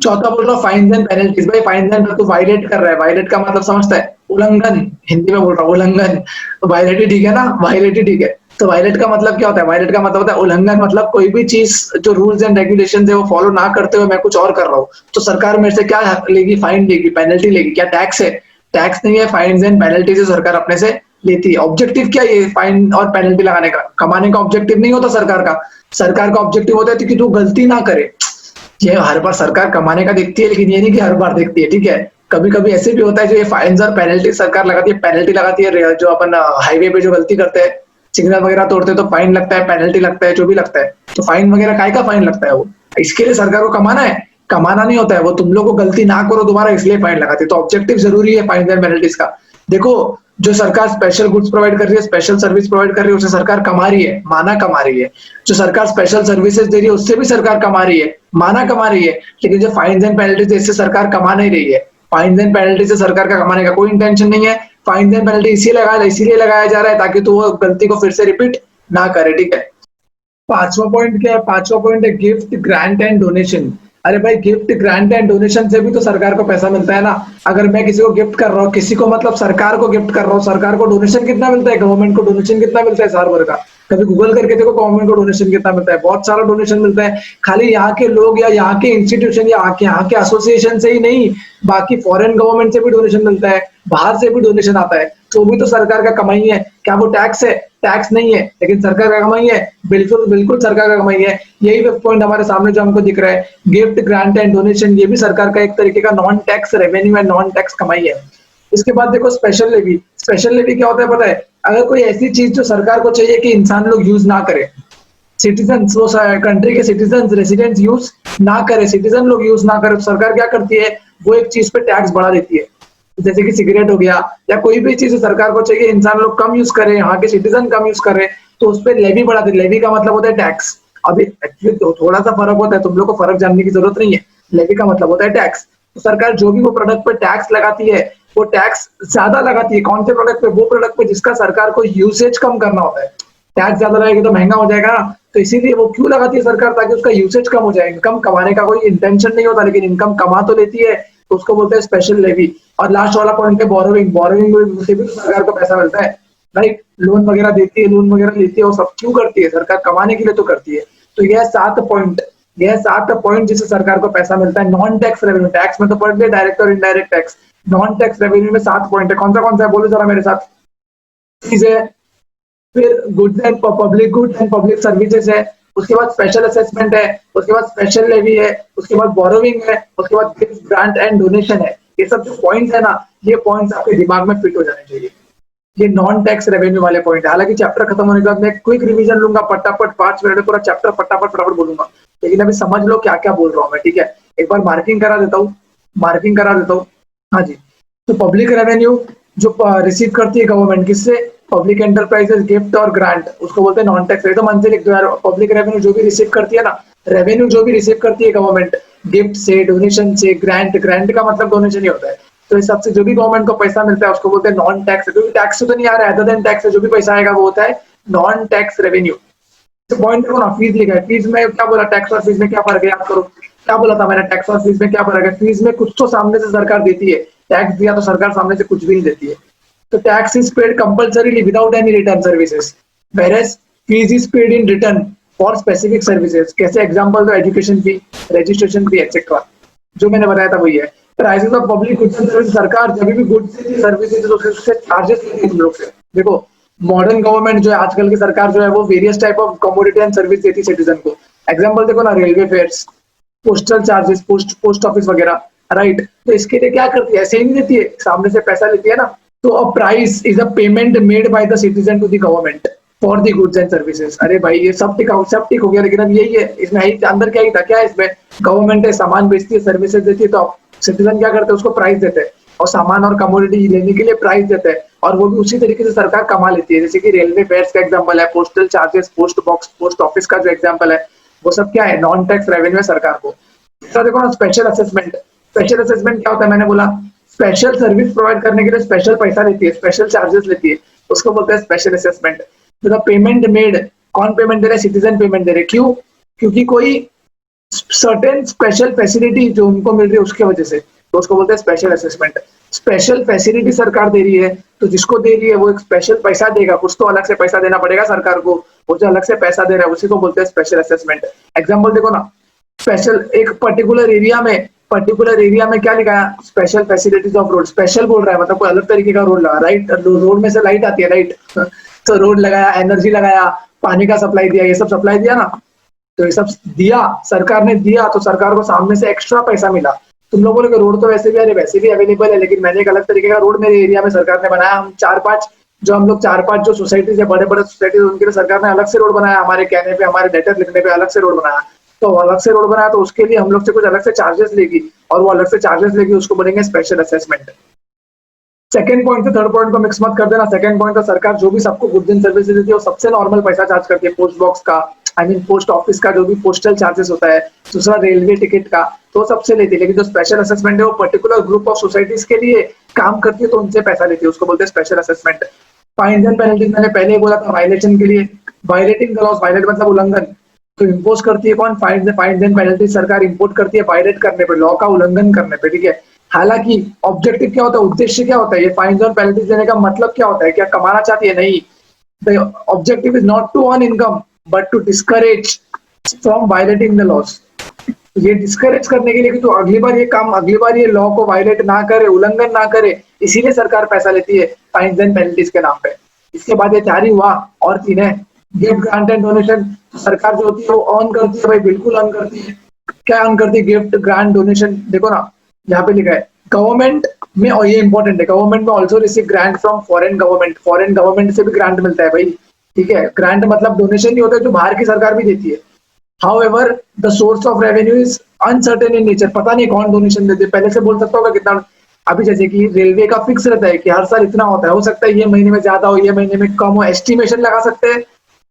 चौथा बोल रहा हूँ फाइन्स एंड पेनल्टीज। भाई फाइन्स एंड तो वायलेट कर रहा है, वायलेट का मतलब समझता है? उल्लंघन, हिंदी में बोल रहा हूँ उल्लंघन। वायलेट ही ठीक है ना, वायलेट ही ठीक है। तो वायलेट का मतलब क्या होता है? वायलेट का मतलब होता है उल्लंघन, मतलब कोई भी चीज जो रूल्स एंड रेगुलेशन है वो फॉलो ना करते हुए मैं कुछ और कर रहा हूँ, तो सरकार मेरे से क्या लेगी? फाइन लेगी, पेनल्टी लेगी। क्या टैक्स है? टैक्स नहीं है, फाइन्स एंड पेनल्टीज सरकार अपने से लेती है। ऑब्जेक्टिव क्या है फाइन और पेनल्टी लगाने का? कमाने का ऑब्जेक्टिव नहीं होता सरकार का। सरकार का ऑब्जेक्टिव होता है कि तू गलती ना करे। ये हर बार सरकार कमाने का देखती है, लेकिन ये नहीं कि हर बार देखती है, ठीक है। कभी कभी ऐसे भी होता है जो ये फाइन्स और पेनल्टी सरकार लगाती है, पेनल्टी लगाती है। जो अपन हाईवे पे जो गलती करते हैं, सिग्नल वगैरह तोड़ते हैं, तो फाइन लगता है, पेनल्टी लगता है, जो भी लगता है। तो फाइन वगैरह काय का फाइन लगता है? वो इसके लिए सरकार को कमाना है, कमाना नहीं होता है वो। तुम लोग को गलती ना करो दोबारा, इसलिए फाइन लगाती है। तो ऑब्जेक्टिव जरूरी है फाइन एंड पेनल्टीज का। देखो, जो सरकार स्पेशल गुड्स प्रोवाइड कर रही है, स्पेशल सर्विस प्रोवाइड कर रही है, उससे सरकार कमा रही है, माना कमा रही है। जो सरकार स्पेशल सर्विसेज दे रही है, उससे भी सरकार कमा रही है, माना कमा रही है। लेकिन जो फाइन्स एंड पेनल्टीज, इससे सरकार कमा नहीं रही है। फाइन्स एंड पेनल्टी से सरकार का कमाने का कोई इंटेंशन नहीं है। फाइन्स एंड पेनल्टी इसीलिए लगाया जा रहा है ताकि तो वो गलती को फिर से रिपीट ना करे, ठीक है। पांचवा पॉइंट क्या है? पांचवा पॉइंट है गिफ्ट, ग्रांट एंड डोनेशन। अरे भाई गिफ्ट, ग्रांट एंड डोनेशन से भी तो सरकार को पैसा मिलता है ना। अगर मैं किसी को गिफ्ट कर रहा हूँ, किसी को मतलब सरकार को गिफ्ट कर रहा हूँ, सरकार को डोनेशन कितना मिलता है? गवर्नमेंट को डोनेशन कितना मिलता है साल भर का? कभी गूगल करके देखो गवर्नमेंट को डोनेशन कितना मिलता है। बहुत सारा डोनेशन मिलता है। खाली यहाँ के लोग या यहाँ के इंस्टीट्यूशन या यहाँ के एसोसिएशन से ही नहीं, बाकी फॉरेन गवर्नमेंट से भी डोनेशन मिलता है, बाहर से भी डोनेशन आता है। तो भी तो सरकार का कमाई है। क्या वो टैक्स है? टैक्स नहीं है, लेकिन सरकार का कमाई है। बिल्कुल बिल्कुल सरकार का कमाई है। यही पॉइंट हमारे सामने जो हमको दिख रहा है, गिफ्ट, ग्रांट एंड डोनेशन, ये भी सरकार का एक तरीके का नॉन टैक्स रेवेन्यू है, नॉन टैक्स कमाई है। इसके बाद देखो स्पेशल लेवी। स्पेशल लेवी क्या होता है पता है? अगर कोई ऐसी चीज जो सरकार को चाहिए कि इंसान लोग यूज ना करे, सिटीजन, वो कंट्री के सिटीजन रेसिडेंट्स यूज ना करे, सिटीजन लोग यूज ना करे, तो सरकार क्या करती है? वो एक चीज पे टैक्स बढ़ा देती है। जैसे कि सिगरेट हो गया, या कोई भी चीज सरकार को चाहिए इंसान लोग कम यूज करें, यहाँ के सिटीजन कम यूज करें, तो उस पर लेवी बढ़ा देती है। लेवी का मतलब होता है टैक्स। अभी एक्चुअली थोड़ा सा फर्क होता है, तुम लोग को फर्क जानने की जरूरत नहीं है। लेवी का मतलब होता है टैक्स। तो सरकार जो भी वो प्रोडक्ट पे टैक्स लगाती है, वो टैक्स ज्यादा लगाती है। कौन से प्रोडक्ट पे? वो प्रोडक्ट पे जिसका सरकार को यूसेज कम करना होता है। टैक्स ज्यादा लगेगा तो महंगा हो जाएगा ना, तो इसीलिए वो क्यों लगाती है सरकार? ताकि उसका यूसेज कम हो जाए। इनकम कमाने का कोई इंटेंशन नहीं होता, लेकिन इनकम कमा तो लेती है, तो उसको बोलते हैं स्पेशल लेवी। और लास्ट वाला पॉइंट है बोरोविंग। बोरोविंग से भी सरकार को पैसा मिलता है। राइट? लोन वगैरह देती है, लोन वगैरह लेती है, वो सब क्यों करती है? सरकार कमाने के लिए तो करती है। तो यह 7 पॉइंट जिससे सरकार को पैसा मिलता है। नॉन टैक्स रेवेन्यू, टैक्स में तो पढ़ लिया डायरेक्ट और indirect tax. Non tax revenue में 7 पॉइंट है। कौन सा है? बोलो जरा मेरे साथ। फीस है, फिर goods and public goods and public services है, उसके बाद स्पेशल असेसमेंट है, उसके बाद स्पेशल लेवी है, उसके बाद बोरोविंग है, उसके बाद गिफ्ट ग्रांट एंड डोनेशन है। ये सब जो पॉइंट्स है ना, ये पॉइंट्स आपके दिमाग में फिट हो जाने चाहिए। ये नॉन टैक्स रेवेन्यू वाले पॉइंट है। हालांकि चैप्टर खत्म होने के बाद मैं क्विक रिवीजन लूंगा, फटाफट 5 मिनट में पूरा चैप्टर फटाफट फटाफट बोलूंगा, लेकिन अभी समझ लो क्या क्या बोल रहा हूँ मैं, ठीक है? एक बार मार्किंग करा देता हूँ, मार्किंग करा देता हूँ। हाँ जी। तो पब्लिक रेवेन्यू जो रिसीव करती है गवर्नमेंट, किससे? पब्लिक एंटरप्राइजेस, गिफ्ट और ग्रांट, उसको बोलते हैं नॉन टैक्स। तो मन से लिख दो यार, पब्लिक रेवेन्यू जो भी रिसीव करती है ना, रेवेन्यू जो भी रिसीव करती है गवर्नमेंट, गिफ्ट से, डोनेशन से, ग्रांट, ग्रांट का मतलब डोनेशन ही होता है। तो इस सबसे जो भी गवर्नमेंट को पैसा मिलता है उसको बोलते हैं नॉन टैक्स। क्योंकि टैक्स से तो नहीं आ रहा है, अदर देन टैक्स से जो भी पैसा आएगा वो होता है नॉन टैक्स रेवेन्यू। तो पॉइंट देखो ना, फीस लिखा है, फीस में क्या बोला? टैक्स और फीस में क्या फर्क है? याद करो, क्या बोला था मैंने? टैक्स और फीस में क्या फर्क है? फीस में कुछ तो सामने से सरकार देती है, टैक्स दिया तो सरकार सामने से कुछ भी नहीं देती है। तो tax is paid compulsorily without any return services, whereas fees is paid in return for specific services. कैसे? एग्जांपल दो, एजुकेशन फी, रजिस्ट्रेशन फी एक्सेट्रा, जो मैंने बताया था वही है। Prices of public goods and service, सरकार जब भी गुड्स सर्विसेज उससे चार्जेस लेती है तुम लोग से। देखो, मॉडर्न गवर्नमेंट जो है, आजकल की सरकार जो है, वो various type of commodity and service देती है सिटीजन को। एग्जांपल देखो ना, railway fares, postal charges, post office वगैरह, राइट? तो इसके लिए क्या करती है? ऐसे ही नहीं देती है, सामने से पैसा लेती है ना। तो a price is a payment made by the citizen to the government for the goods and services. अरे भाई, ये सब टिक हो गया, लेकिन अब यही है, इसमें अंदर क्या ही था? क्या है इसमें? गवर्नमेंट है, सामान बेचती है, सर्विसेज देती है, तो सिटीजन क्या करते हैं? उसको प्राइस देते हैं, और सामान और कमोडिटी लेने के लिए प्राइस देते हैं, और वो भी उसी तरीके से सरकार कमा लेती है। जैसे कि रेलवे फेयर्स का एग्जांपल है, postal charges, post box, post office का जो एग्जांपल है, वो सब क्या है? नॉन टैक्स रेवेन्यू है सरकार को। तो देखो ना, स्पेशल असेसमेंट, स्पेशल असेसमेंट क्या होता है? मैंने बोला, स्पेशल सर्विस प्रोवाइड करने के लिए स्पेशल पैसा लेती है, स्पेशल चार्जेस लेती है, उसको बोलते हैं स्पेशल असेसमेंट। तो पेमेंट मेड, कौन पेमेंट दे रहा है? सिटीजन पेमेंट दे रहे। क्यों? क्योंकि कोई सर्टेन स्पेशल फैसिलिटी जो उनको मिल रही है उसके वजह से, तो उसको बोलते हैं स्पेशल असेसमेंट। स्पेशल फैसिलिटी सरकार दे रही है, तो जिसको दे रही है वो एक स्पेशल पैसा देगा, कुछ तो अलग से पैसा देना पड़ेगा सरकार को, वो जो अलग से पैसा दे रहा है उसी को बोलते हैं स्पेशल असेसमेंट। एग्जाम्पल देखो ना, स्पेशल एक पर्टिकुलर एरिया में क्या लिखा है? Special facilities of road. Special बोल रहा है मतलब कोई अलग तरीके का रोड लगा, राइट? रोड में से लाइट आती है, राइट? तो रोड लगाया, एनर्जी लगाया, पानी का सप्लाई दिया, ये सब सप्लाई दिया ना, तो ये सब दिया, सरकार ने दिया, तो सरकार को सामने से एक्स्ट्रा पैसा मिला। तुम लोग बोलोगे रोड तो वैसे भी, अरे वैसे भी अवेलेबल है, लेकिन मैंने एक अलग तरीके का रोड मेरे एरिया में सरकार ने बनाया। हम 4-5 जो सोसाइटीज है, बड़े बड़े सोसाइटीज, उनके लिए सरकार ने अलग से रोड बनाया, हमारे कहने पे, हमारे लेटर लिखने पे अलग से रोड बनाया। तो अलग से रोड बनाया, तो उसके लिए हम लोग से कुछ अलग से चार्जेस लेगी, और वो अलग से चार्जेस लेगी, उसको बोलेंगे स्पेशल असेसमेंट। सेकंड पॉइंट से थर्ड पॉइंट को मिक्स मत कर देना। सेकंड पॉइंट तो सरकार जो भी सबको गुड्स एंड सर्विसेज देती है, वो सबसे नॉर्मल पैसा चार्ज करती है। पोस्ट बॉक्स का, आई मीन पोस्ट ऑफिस का जो भी पोस्टल चार्जेस होता है, दूसरा रेलवे टिकट का, तो सबसे लेती है। लेकिन जो स्पेशल असेसमेंट है वो पर्टिकुलर ग्रुप ऑफ सोसाइटीज के लिए काम करती है, तो उनसे पैसा लेती है, उसको बोलते हैं special assessment. Fines and penalties मैंने पहले ही बोला था, वायलेशन के लिए, वायलेटिंग द लॉज, वायलेट मतलब उल्लंघन, तो इम्पोज करती है कौन? फाइन्स एंड पेनल्टीज सरकार इम्पोर्ट करती है वायलेट करने पे, लॉ का उल्लंघन करने पे, ठीक है? हालांकि ऑब्जेक्टिव क्या होता है? उद्देश्य क्या होता है? ये फाइन्स और पेनल्टीज देने का मतलब क्या होता है? क्या कमाना चाहती है? नहीं। The objective is not to earn income but to discourage from violating the laws. ये डिस्करेज करने के लिए कि तो अगली बार ये लॉ को वायलेट ना करे, उल्लंघन ना करे, इसीलिए सरकार पैसा लेती है फाइन्स एंड पेनल्टीज के नाम पे। इसके बाद ये 4 ही हुआ, और 3 है। गिफ्ट, ग्रांट एंड डोनेशन, सरकार जो होती है वो अर्न करती है भाई, बिल्कुल अर्न करती है। क्या अर्न करती है? Gift, grant, donation. देखो ना, यहाँ पे लिखा है गवर्नमेंट में, और ये इंपॉर्टेंट है, गवर्नमेंट में also receive grant from foreign government. Foreign government से भी ग्रांट मिलता है भाई, ठीक है? ग्रांट मतलब डोनेशन नहीं होता, जो बाहर की सरकार भी देती है। However the source of revenue is uncertain in nature. पता नहीं कौन डोनेशन देते, पहले से बोल सकता होगा कितना। अभी जैसे कि रेलवे का फिक्स रहता है कि हर साल इतना होता है, हो सकता है ये महीने में ज्यादा हो, ये महीने में कम हो, एस्टिमेशन लगा सकते हैं,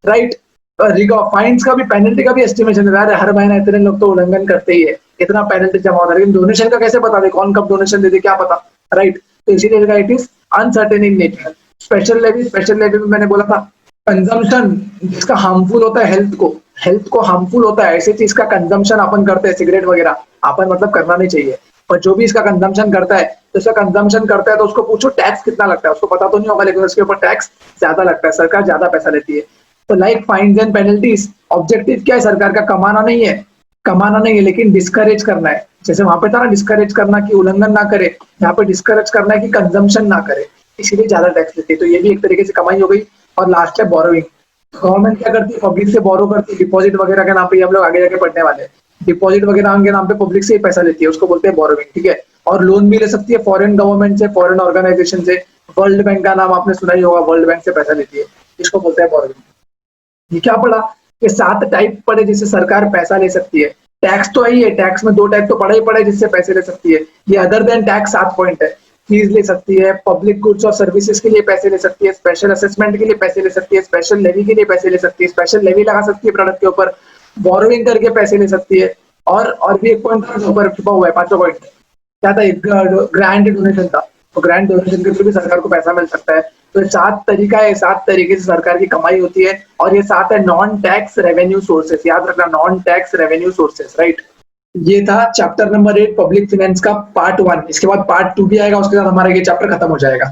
राइट? फाइन्स का भी, पेनल्टी का भी एस्टिमेशन है, हर महीना इतने लोग तो उल्लंघन करते ही है, इतना पेनल्टी जमा होता है। लेकिन डोनेशन का कैसे पता दे? कौन कब डोनेशन दे दे, क्या पता, राइट? तो इसीलिए it is uncertain in nature. Special levy में मैंने बोला था कंजम्पशन जिसका हार्मफुल होता है हेल्थ को हार्मफुल होता है, ऐसी चीज का कंजम्पशन अपन करते हैं, सिगरेट वगैरह, अपन मतलब करना नहीं चाहिए। और जो भी इसका कंजम्पशन करता है, तो इसका कंजम्पशन करता है तो उसको पूछो टैक्स कितना लगता है, उसको पता तो नहीं होगा, लेकिन उसके ऊपर टैक्स ज्यादा लगता है, सरकार ज्यादा पैसा लेती है। तो like fines and penalties, objective क्या है सरकार का? कमाना नहीं है, कमाना नहीं है, लेकिन डिस्करेज करना है। जैसे वहां पे था ना डिस्करेज करना कि उल्लंघन ना करे, यहाँ पे डिस्करेज करना है कि कंजम्पशन ना करे, इसीलिए ज्यादा टैक्स लेती है। तो ये भी एक तरीके से कमाई हो गई। और लास्ट है बोरोइंग। गवर्नमेंट क्या करती है? पब्लिक से बोरो करती है, डिपॉजिट वगैरह के नाम पे, हम लोग आगे जाके पढ़ने वाले हैं। डिपॉजिट वगैरह के नाम पे पब्लिक से ही पैसा लेती है, उसको बोलते हैं बोरोइंग, ठीक है। और लोन भी ले सकती है फॉरेन गवर्नमेंट से, फॉरेन ऑर्गेनाइजेशन से। वर्ल्ड बैंक का नाम आपने सुना ही होगा, वर्ल्ड बैंक से पैसा लेती है, इसको बोलते हैं बोरोइंग। ये क्या पढ़ा? ये 7 टाइप पढ़े जिससे सरकार पैसा ले सकती है। टैक्स तो आई है, टैक्स में 2 टाइप तो पढ़ा ही पड़ा है जिससे पैसे ले सकती है। ये अदर देन टैक्स 7 पॉइंट है। फीस ले सकती है, पब्लिक गुड्स और सर्विसेज के लिए पैसे ले सकती है, स्पेशल असेसमेंट के लिए पैसे ले सकती है, स्पेशल लेवी के लिए पैसे ले सकती है, स्पेशल लेवी लगा सकती है प्रोडक्ट के ऊपर, बोरोइंग करके पैसे ले सकती है। और भी एक पॉइंट ऊपर छुपा हुआ है, 5वां पॉइंट क्या था? एक ग्रांड डोनेशन था, तो ग्रांड डोनेशन के थ्रू भी सरकार को पैसा मिल सकता है। तो 7 तरीका है, 7 तरीके से सरकार की कमाई होती है। और ये 7 है नॉन टैक्स रेवेन्यू सोर्सेस, याद रखना, non tax revenue sources, right. ये था चैप्टर नंबर 8 पब्लिक फाइनेंस का पार्ट 1। इसके बाद पार्ट 2 भी आएगा, उसके साथ हमारा ये चैप्टर खत्म हो जाएगा।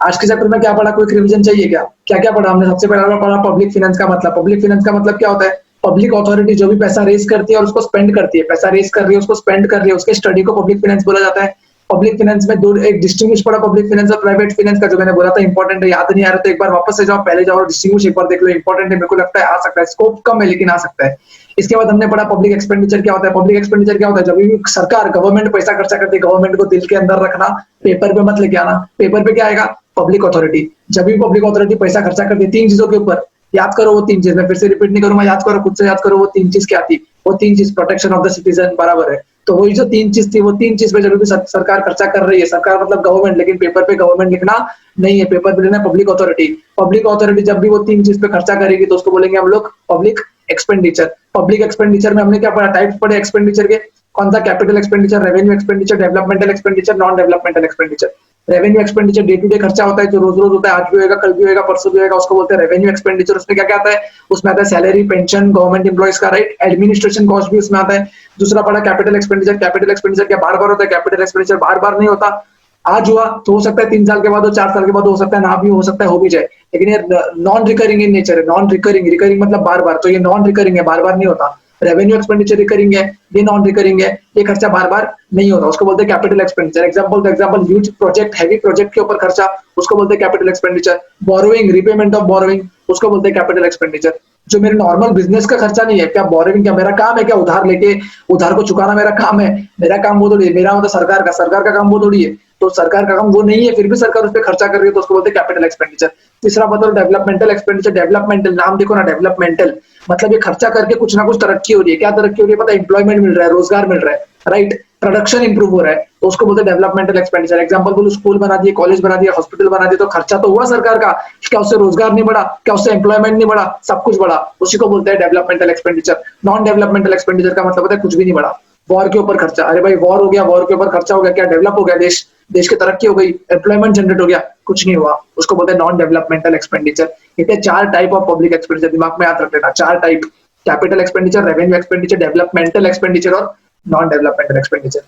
आज के चैप्टर में क्या पढ़ा? कोई रिवीजन चाहिए क्या? क्या क्या पढ़ा हमने? सबसे पहला पढ़ा पब्लिक फाइनेंस का मतलब। पब्लिक फाइनेंस का मतलब क्या होता है? पब्लिक अथॉरिटी जो भी पैसा रेज करती है और उसको स्पेंड करती है, पैसा रेज कर रही है उसको स्पेंड कर रही है, उसके स्टडी को पब्लिक फाइनेंस बोला जाता है। पब्लिक फाइनेंस में दो एक डिस्टिंग्विश पड़ा पब्लिक फाइनेंस और प्राइवेट फाइनेंस का, जो मैंने बोला था इंपॉर्टेंट है, याद नहीं आ रहा तो एक बार वापस से जाओ, पहले जाओ और डिस्टिंग्विश एक बार देख लो, इंपॉर्टेंट है, मेरे को लगता है आ सकता है, स्कोप कम है लेकिन आ सकता है। इसके बाद हमने पढ़ा पब्लिक एक्सपेंडिचर क्या होता है। पब्लिक एक्सपेंडिचर क्या होता है? जब भी सरकार गवर्नमेंट पैसा खर्चा करती है, गवर्नमेंट को दिल के अंदर रखना, पेपर पे मत लेके आना। पेपर पे क्या आएगा? Public authority. जब भी पब्लिक अथॉरिटी पैसा खर्चा करती है 3 चीजों के ऊपर, याद करो वो 3 चीज, मैं फिर से रिपीट नहीं करूंगा, याद करो, खुद से याद करो वो 3 चीज क्या थी। वो 3 चीज प्रोटेक्शन ऑफ द सिटीजन, बराबर है। तो वही जो 3 चीज थी, वो 3 चीज पे जब भी सरकार खर्चा कर रही है, सरकार मतलब गवर्नमेंट, लेकिन पेपर पे गवर्नमेंट लिखना नहीं है, पेपर पे लिखना पब्लिक अथॉरिटी। पब्लिक अथॉरिटी जब भी वो 3 चीज पे खर्चा करेगी तो उसको बोलेंगे हम लोग पब्लिक एक्सपेंडिचर। पब्लिक एक्सपेंडिचर में हमने क्या पढ़ा? टाइप्स पढ़े एक्सपेंडिचर के। कौन सा? Capital expenditure, revenue expenditure, developmental expenditure, non developmental expenditure. Revenue expenditure day to day खर्चा होता है, जो रोज रोज होता है, आज भी होगा, कल भी होगा, परसों भी होगा, उसको बोलते हैं रेवेन्यू एक्सपेंडिचर। उसमें क्या क्या आता है? उसमें आता है सैलरी, पेंशन, गवर्नमेंट एम्प्लॉइज का, राइट, एडमिनिस्ट्रेशन कॉस्ट भी उसमें आता है। दूसरा पड़ा कैपिटल एक्सपेंडिचर। कैपिटल एक्सपेंडिचर क्या बार बार होता है? कैपिटल एक्सपेंडिचर बार बार नहीं होता, आज हुआ तो हो सकता है 3 साल के बाद हो, 4 साल के बाद हो सकता है ना भी हो सकता है, हो भी जाए, लेकिन ये नॉन रिकरिंग इन नेचर है। नॉन रिकरिंग, रिकरिंग मतलब बार बार, तो ये नॉन रिकरिंग है, बार बार नहीं होता। रेवेन्यू एक्सपेंडिचर रिकरिंग है, ये नॉन रिकरिंग है, ये खर्चा बार बार नहीं होता, उसको बोलते हैं capital expenditure. Example huge project, heavy project के ऊपर खर्चा, उसको बोलते हैं capital expenditure. Borrowing, repayment of borrowing, उसको बोलते हैं कैपिटल एक्सपेंडिचर। जो मेरे नॉर्मल बिजनेस का खर्चा नहीं है, क्या बोरोइंग, क्या मेरा काम है क्या उधार लेके उधार को चुकाना मेरा काम है? मेरा काम वो थोड़ी है, मेरा मतलब सरकार का काम वो थोड़ी है। तो सरकार का काम वो नहीं है, फिर भी सरकार उस पर खर्चा कर रही है, तो उसको बोलते हैं कैपिटल एक्सपेंडिचर। तीसरा मतलब डेवलपमेंटल एक्सपेंडिचर। डेवलपमेंटल, नाम देखो ना, डेवलपमेंटल मतलब ये खर्चा करके कुछ ना कुछ तरक्की हो रही है। क्या तरक्की हो रही है? पता है? एम्प्लॉयमेंट मिल रहा है, रोजगार मिल रहा है, राइट, प्रोडक्शन इंप्रूव हो रहा है, तो उसको बोलते हैं डेवलपमेंटल एक्सपेंडिचर। एग्जांपल बोलो, स्कूल बना दिए, कॉलेज बना दिया, हॉस्पिटल बना दिए, तो खर्चा तो हुआ सरकार का, क्या उससे रोजगार नहीं बढ़ा? क्या उससे एम्प्लॉयमेंट नहीं बढ़ा? सब कुछ बढ़ा, उसी को बोलते हैं developmental expenditure. Non developmental expenditure का मतलब होता है कुछ भी नहीं बढ़ा। वॉर के ऊपर खर्चा, अरे भाई वॉर हो गया, वॉर के ऊपर खर्चा हो गया, क्या डेवलप हो गया देश? देश की तरक्की हो गई, एम्प्लॉयमेंट जनरेट हो गया? कुछ नहीं हुआ, उसको बोलते हैं नॉन डेवलपमेंटल एक्सपेंडिचर। ये 4 टाइप ऑफ पब्लिक एक्सपेंडिचर, दिमाग में याद रख लेना, 4 type, capital expenditure, revenue expenditure, developmental expenditure और नॉन डेवलपमेंटल एक्सपेंडिचर।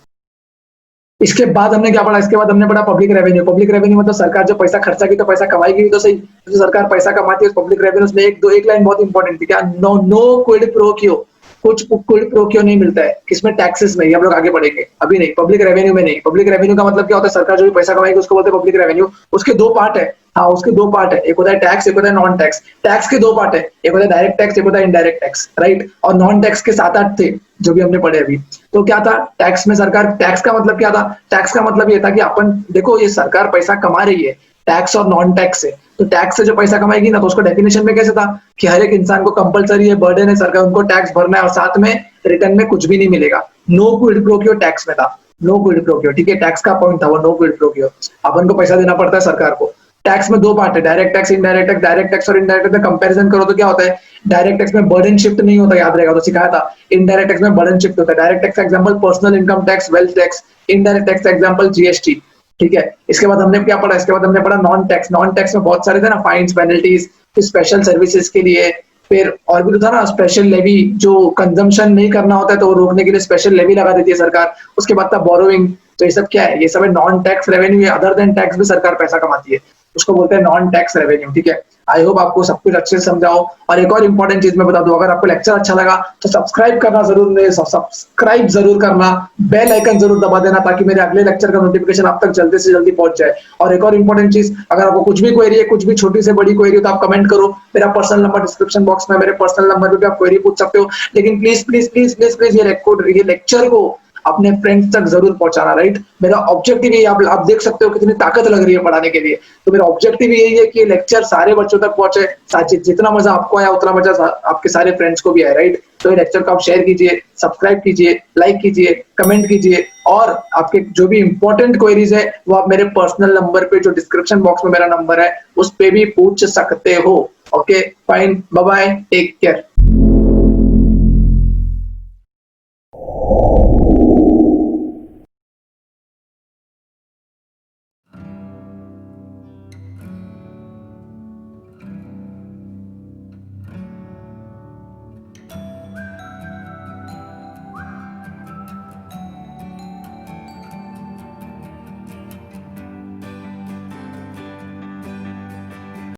इसके बाद हमने क्या पढ़ा? इसके बाद हमने पढ़ा पब्लिक रेवेन्यू। पब्लिक रेवेन्यू मतलब सरकार जो पैसा खर्चा की तो पैसा कमाएगी भी तो सही, जो सरकार पैसा कमाती है पब्लिक रेवेन्यू में एक लाइन बहुत इंपॉर्टेंट थी, क्या? नो क्विड प्रो क्यो, कुछ क्विड प्रो क्यो नहीं मिलता है। किसमें? टैक्सेस में। हम लोग आगे पढ़ेंगे, अभी नहीं, पब्लिक रेवेन्यू में नहीं। पब्लिक रेवेन्यू का मतलब क्या होता है? सरकार जो भी पैसा कमाएगी उसको बोलते हैं पब्लिक रेवेन्यू। उसके 2 पार्ट है, हाँ उसके 2 पार्ट है, एक होता है टैक्स, एक होता है नॉन टैक्स। टैक्स के 2 पार्ट है, एक होता है डायरेक्ट टैक्स, एक होता है इनडायरेक्ट टैक्स, राइट। और नॉन टैक्स के 7-8 थे जो भी हमने पढ़े अभी। तो क्या था टैक्स में? सरकार, टैक्स का मतलब क्या था? टैक्स का मतलब ये था कि अपन देखो ये सरकार पैसा कमा रही है टैक्स और नॉन टैक्स से, तो टैक्स से जो पैसा कमाएगी ना, तो उसको डेफिनेशन में कैसे था कि हर एक इंसान को कंपलसरी है, बर्डन है सरकार उनको टैक्स भरना है, और साथ में रिटर्न में कुछ भी नहीं मिलेगा। No quid pro quo tax में था, नो क्विड प्रो क्यो, ठीक है, टैक्स का पॉइंट था वो, नो क्विड प्रो क्यो। अपन को पैसा देना पड़ता है सरकार को। टैक्स में 2 पार्ट है, direct tax, indirect tax. Direct tax और इनडायरेक्ट टैक्स में कंपैरिजन करो तो क्या होता है? डायरेक्ट टैक्स में बर्डन शिफ्ट नहीं होता, याद रहेगा, तो सिखाया था। इनडायरेक्ट टैक्स में बर्डन शिफ्ट होता है। डायरेक्ट टैक्स का example personal income tax, wealth tax. Indirect tax का एग्जांपल जीएसटी, ठीक है। इसके बाद हमने क्या पढ़ा? इसके बाद हमने पढ़ा नॉन टैक्स। नॉन टैक्स में बहुत सारे थे ना, फाइन्स, पेनल्टीज, स्पेशल सर्विसेज के लिए, फिर और भी तो था ना, स्पेशल लेवी, जो कंजम्पशन नहीं करना होता है तो वो रोकने के लिए स्पेशल लेवी लगा देती है सरकार। उसके बाद था बोरोइंग, तो ये सब क्या है? ये सब है नॉन टैक्स रेवेन्यू, या अदर देन टैक्स भी सरकार पैसा कमाती है, उसको बोलते हैं नॉन टैक्स रेवेन्यू। ठीक है, आई होप आपको सब कुछ अच्छे से समझाओ। और एक और इंपॉर्टेंट चीज मैं बता दूं, अगर आपको लेक्चर अच्छा लगा तो सब्सक्राइब करना जरूर, नहीं सब्सक्राइब जरूर करना, बेल आइकन जरूर दबा देना, ताकि मेरे अगले लेक्चर का नोटिफिकेशन आप तक जल्दी से जल्दी पहुंच जाए। और एक और इंपॉर्टेंट चीज, अगर आपको कुछ भी क्वेरी है, कुछ भी छोटी से बड़ी क्वेरी हो, तो आप कमेंट करो, मेरा पर्सनल नंबर डिस्क्रिप्शन बॉक्स में, मेरे पर्सनल नंबर पे भी आप क्वेरी पूछ सकते हो। लेकिन please please please please please ये लेक्चर को अपने फ्रेंड्स तक जरूर पहुंचाना, राइट। मेरा ऑब्जेक्टिव यही, आप देख सकते हो कितनी ताकत लग रही है पढ़ाने के लिए, तो मेरा ऑब्जेक्टिव यही है कि लेक्चर सारे बच्चों तक पहुंचे, जितना मजा आपको आया उतना मजा आपके सारे फ्रेंड्स को भी आए, राइट। तो ये लेक्चर को आप शेयर कीजिए, सब्सक्राइब कीजिए, लाइक कीजिए, कमेंट कीजिए, और आपके जो भी इंपॉर्टेंट क्वेरीज है वो आप मेरे पर्सनल नंबर पे, जो डिस्क्रिप्शन बॉक्स में मेरा नंबर है, उस पे भी पूछ सकते हो। Okay fine, bye bye, take care.